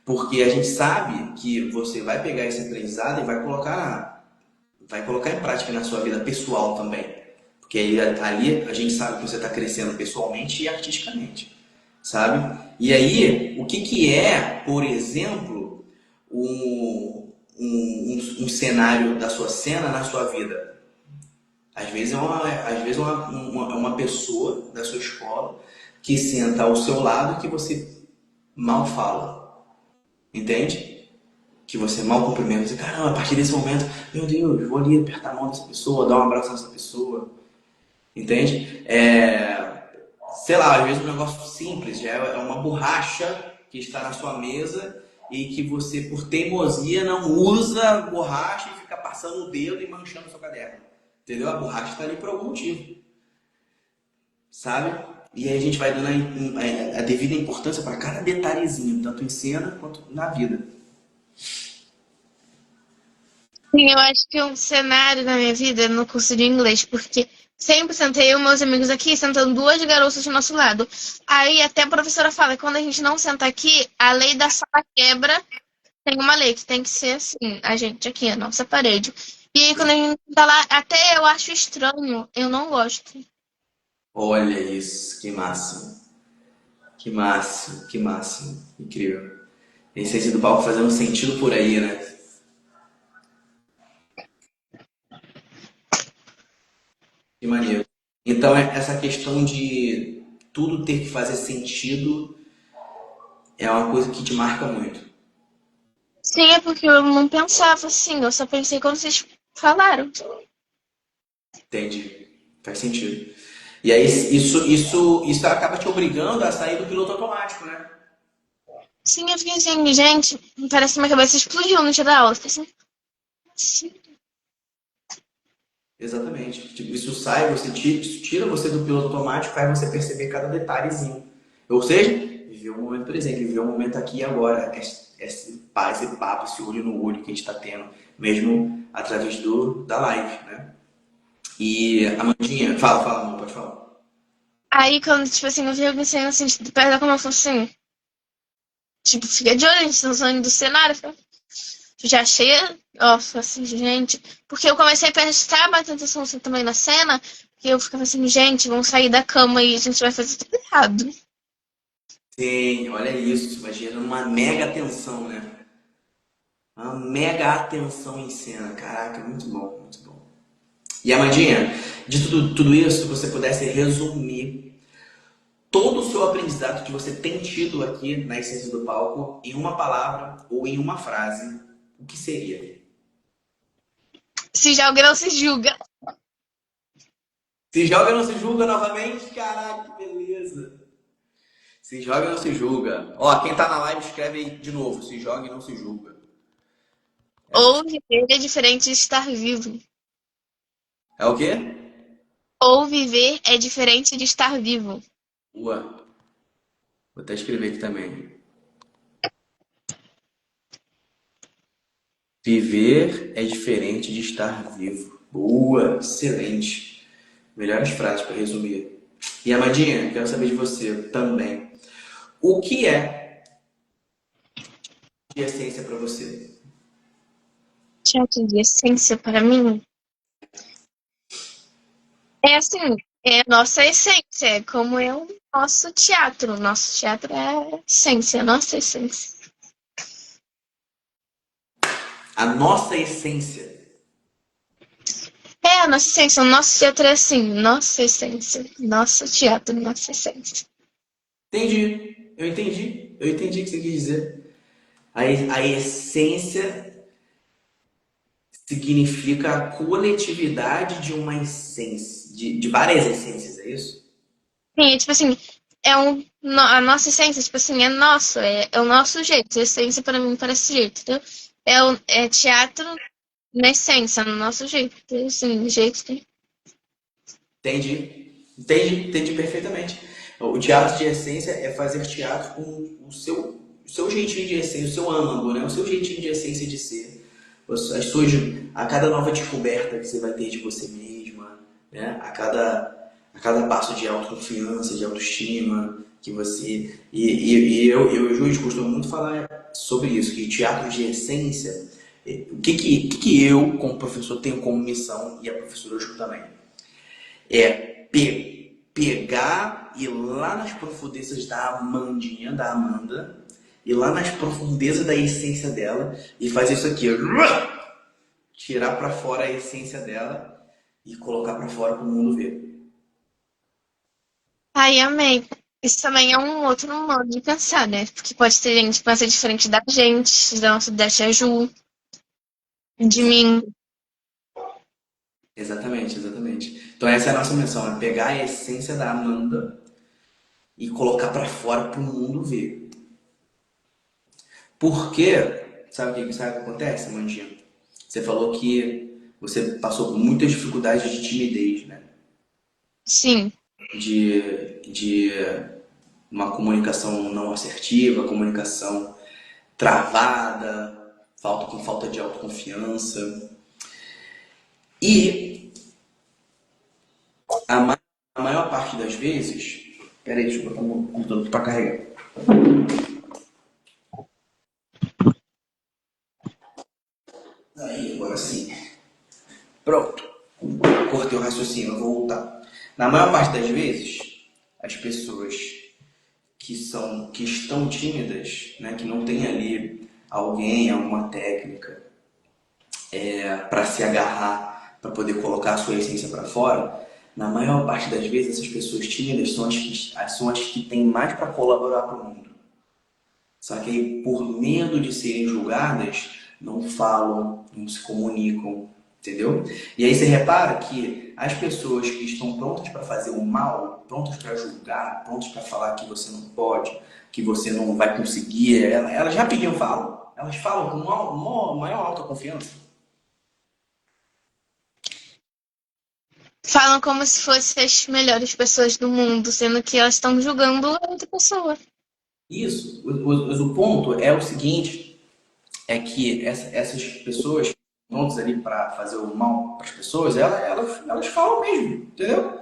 Porque a gente sabe que você vai pegar esse aprendizado e vai colocar em prática na sua vida pessoal também. Porque aí, ali a gente sabe que você está crescendo pessoalmente e artisticamente, sabe? E aí, o que que é, por exemplo, um cenário da sua cena na sua vida? Às vezes é uma pessoa da sua escola que senta ao seu lado que você mal fala, entende? Que você mal cumprimenta, você, caramba, a partir desse momento, meu Deus, vou ali apertar a mão dessa pessoa, dar um abraço nessa pessoa, entende? Sei lá, às vezes um negócio simples, já é uma borracha que está na sua mesa e que você, por teimosia, não usa a borracha e fica passando o dedo e manchando o seu caderno, entendeu? A borracha está ali por algum motivo, sabe? E aí a gente vai dando a devida importância para cada detalhezinho, tanto em cena quanto na vida. Sim, eu acho que um cenário na minha vida é no curso de inglês, porque sempre sentei eu e meus amigos aqui, sentando duas garotas do nosso lado. Aí até a professora fala que quando a gente não senta aqui, a lei da sala quebra. Tem uma lei que tem que ser assim, a gente aqui, a nossa parede. E aí quando a gente tá lá, até eu acho estranho, eu não gosto. Olha isso, que máximo, que máximo, que máximo, incrível. A essência do palco fazendo sentido por aí, né? Que maneiro. Então, essa questão de tudo ter que fazer sentido é uma coisa que te marca muito. Sim, é porque eu não pensava assim, eu só pensei quando vocês falaram. Entende? Faz sentido. E aí, isso acaba te obrigando a sair do piloto automático, né? Sim, eu fiquei assim, gente, parece que minha cabeça explodiu no dia da aula. Eu fiquei assim. Exatamente. Tipo, isso sai, isso tira você do piloto automático, faz você perceber cada detalhezinho. Ou seja, viver o momento presente, viver o momento aqui e agora. Esse papo, esse olho no olho que a gente está tendo, mesmo através da live, né? E a Mandinha, fala, amor, pode falar. Aí quando, tipo assim, eu vi alguém saindo assim, de perto da cama, eu falei assim, tipo, fica de olho, a gente tá saindo do cenário. Já achei, ó, assim, gente. Porque eu comecei a prestar bastante atenção assim, também na cena, que eu ficava assim, gente, vamos sair da cama e a gente vai fazer tudo errado. Sim, olha isso, imagina uma mega atenção, né? Uma mega atenção em cena. Caraca, muito bom, muito bom. E Amandinha, de tudo isso, se você pudesse resumir todo o seu aprendizado que você tem tido aqui na Essência do Palco em uma palavra ou em uma frase, o que seria? Se já alguém não se julga. Se joga ou não se julga novamente? Caraca, que beleza! Se joga ou não se julga. Ó, quem tá na live escreve aí de novo. Se joga e não se julga. Ou viver é diferente de estar vivo. É o quê? Ou viver é diferente de estar vivo. Ua. Vou até escrever aqui também. Viver é diferente de estar vivo. Boa, excelente. Melhores frases para resumir. E Amadinha, quero saber de você também. O que é de essência para você? Teatro de essência, para mim, é assim, é a nossa essência, é como é o nosso teatro. Nosso teatro é a essência, a nossa essência. A nossa essência. É a nossa essência. O nosso teatro é assim, nossa essência. Nosso teatro, nossa essência. Entendi. Eu entendi o que você quis dizer. A essência significa a coletividade de uma essência, de várias essências, é isso? Sim, é tipo assim, a nossa essência, tipo assim, é nosso, é o nosso jeito. A essência pra mim parece jeito, entendeu? É teatro na essência, no nosso jeito. Assim, jeito que. Entendi perfeitamente. O teatro de essência é fazer teatro com o seu jeitinho de essência, o seu âmago, né? O seu jeitinho de essência de ser. As suas, a cada nova descoberta que você vai ter de você mesma, né? A cada passo de autoconfiança, de autoestima que você. Eu e o Júlio costumo muito falar sobre isso, que teatro de essência, o que eu, como professor, tenho como missão, e a professora Ju também é pegar e ir lá nas profundezas da Amandinha, da Amanda, ir lá nas profundezas da essência dela e fazer isso aqui, tirar pra fora a essência dela e colocar pra fora pro mundo ver. Ai, amei. Isso também é um outro modo de pensar, né? Porque pode ter gente que pensa diferente da gente, da nossa da Tia Ju, de mim. Exatamente. Então essa é a nossa missão, é pegar a essência da Amanda e colocar pra fora pro mundo ver. Porque, sabe o que acontece, Amandinha? Você falou que você passou por muitas dificuldades de timidez, né? Sim. De uma comunicação não assertiva, comunicação travada, falta de autoconfiança. E a, ma a maior parte das vezes. Peraí, deixa eu botar o computador para carregar. Aí, agora sim. Pronto. Cortei o raciocínio, vou voltar. Na maior parte das vezes, as pessoas que estão tímidas, né, que não tem ali alguém, alguma técnica para se agarrar, para poder colocar a sua essência para fora, na maior parte das vezes essas pessoas tímidas são as que têm mais para colaborar para o mundo. Só que aí, por medo de serem julgadas, não falam, não se comunicam, entendeu? E aí você repara que as pessoas que estão prontas para fazer o mal, prontas para julgar, prontas para falar que você não pode, que você não vai conseguir, elas rapidinho falam. Elas falam com maior autoconfiança. Falam como se fossem as melhores pessoas do mundo, sendo que elas estão julgando a outra pessoa. Isso. O ponto é o seguinte, é que essas pessoas que estão prontas ali para fazer o mal para as pessoas, elas falam mesmo, entendeu?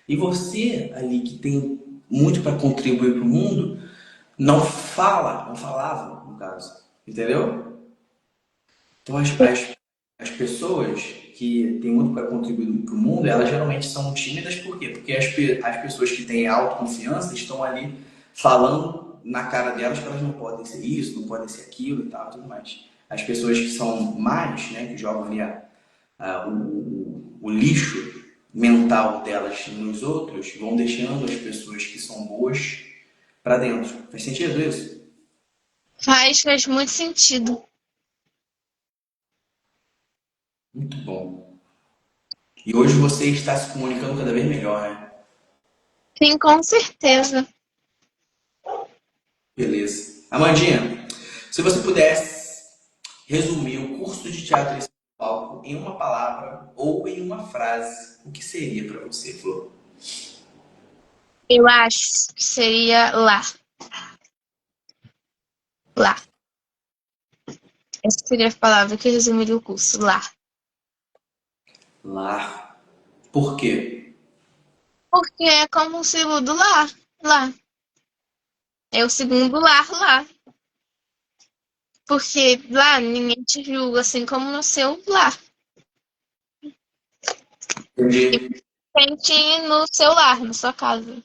E você ali que tem muito para contribuir para o mundo, não falava, no caso, entendeu? Então as pessoas que têm muito para contribuir para o mundo, elas geralmente são tímidas, por quê? Porque as pessoas que têm autoconfiança estão ali falando na cara delas que elas não podem ser isso, não podem ser aquilo e tal, tudo mais. As pessoas que são mais, né, que jogam ali o lixo mental delas nos outros, vão deixando as pessoas que são boas para dentro. Faz sentido isso? Faz muito sentido. Muito bom. E hoje você está se comunicando cada vez melhor, né? Sim, com certeza. Beleza. Amandinha, se você pudesse resumir o curso de teatro em São Paulo em uma palavra ou em uma frase, o que seria para você, Flor? Eu acho que seria lá. Lá. Essa seria a palavra que resumiria o curso. Lá. Lá. Por quê? Porque é como um segundo lar. Lá. É o segundo lar lá. Porque lá ninguém te julga assim como no seu lar. Entendi. Sente no seu lar, na sua casa.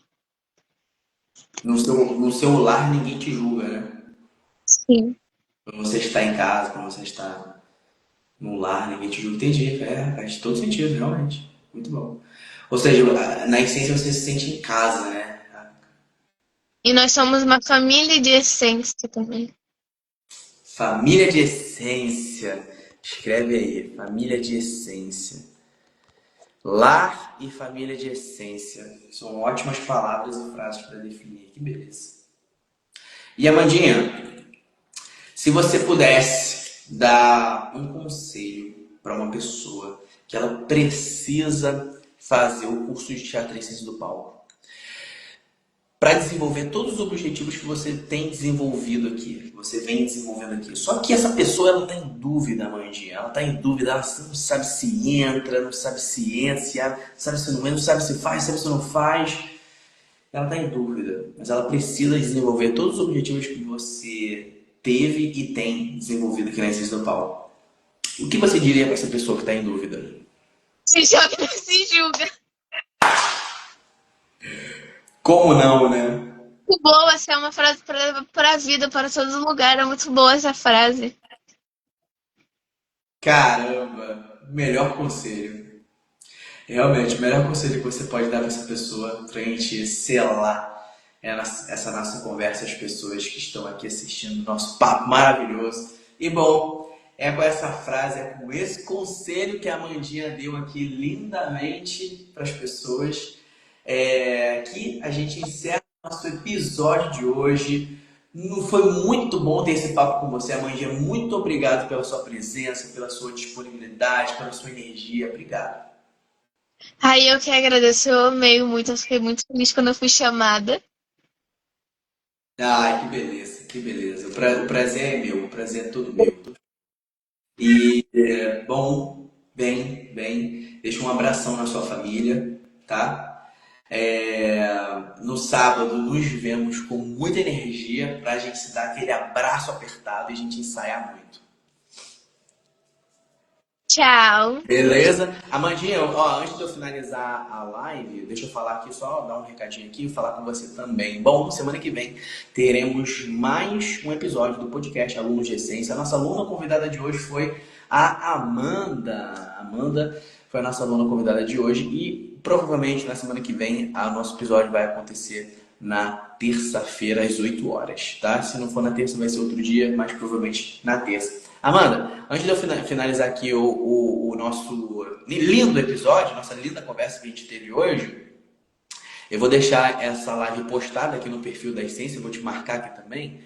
No seu lar ninguém te julga, né? Sim. Quando você está em casa, quando você está no lar, ninguém te julga. Entendi. Faz todo sentido, realmente. Muito bom. Ou seja, na essência você se sente em casa, né? E nós somos uma família de essência também. Família de essência. Escreve aí, família de essência. Lar e família de essência. São ótimas palavras e frases para definir. Que beleza. E Amandinha, se você pudesse dar um conselho para uma pessoa que ela precisa fazer o curso de teatro e ciência do palco, para desenvolver todos os objetivos que você tem desenvolvido aqui, que você vem desenvolvendo aqui. Só que essa pessoa ela está em dúvida, Mandinha. Ela está em dúvida, ela não sabe se entra, não sabe se entra, sabe se não entra, não sabe se faz, sabe se não faz. Ela está em dúvida, mas ela precisa desenvolver todos os objetivos que você teve e tem desenvolvido aqui na Essência do Paulo. O que você diria para essa pessoa que está em dúvida? Se joga, não se julga. Como não, né? Muito boa, essa é uma frase para a vida, para todo lugar. É muito boa essa frase. Caramba, melhor conselho. Realmente, o melhor conselho que você pode dar para essa pessoa, para a gente selar essa nossa conversa, as pessoas que estão aqui assistindo o nosso papo maravilhoso. E bom, é com essa frase, é com esse conselho que a Amandinha deu aqui lindamente para as pessoas, que a gente encerra o nosso episódio de hoje. Foi muito bom ter esse papo com você, Amandinha. Muito obrigado pela sua presença, pela sua disponibilidade, pela sua energia. Obrigado. Aí eu que agradeço, eu amei muito, eu fiquei muito feliz quando eu fui chamada. Ai, que beleza, que beleza. O prazer é meu, o prazer é todo meu. E, bom, bem, deixa um abração na sua família, tá? No sábado nos vemos com muita energia pra gente se dar aquele abraço apertado e a gente ensaiar muito. Tchau. Beleza? Amandinha, ó, antes de eu finalizar a live, deixa eu falar aqui, só dar um recadinho aqui e falar com você também. Bom, semana que vem teremos mais um episódio do podcast Alunos de Essência. A nossa aluna convidada de hoje foi a Amanda. Amanda foi a nossa aluna convidada de hoje e provavelmente na semana que vem o nosso episódio vai acontecer na terça-feira às 8 horas, tá? Se não for na terça vai ser outro dia, mas provavelmente na terça. Amanda, antes de eu finalizar aqui o nosso lindo episódio, nossa linda conversa que a gente teve hoje, eu vou deixar essa live postada aqui no perfil da Essência, eu vou te marcar aqui também.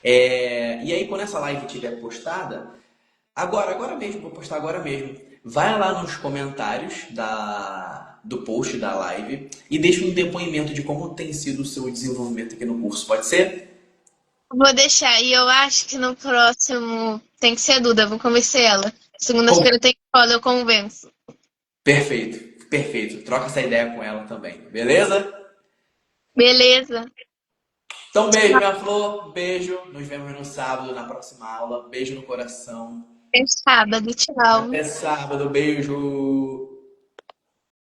E aí, quando essa live estiver postada, agora mesmo, vou postar agora mesmo, vai lá nos comentários do post da live e deixa um depoimento de como tem sido o seu desenvolvimento aqui no curso, pode ser? Vou deixar. E eu acho que no próximo tem que ser a Duda, vou convencer ela. Segunda-feira tem escola, eu convenço. Perfeito, perfeito. Troca essa ideia com ela também, beleza? Beleza. Então, beijo, minha flor. Beijo. Nos vemos no sábado, na próxima aula. Beijo no coração. Até sábado, tchau. Até sábado. Beijo.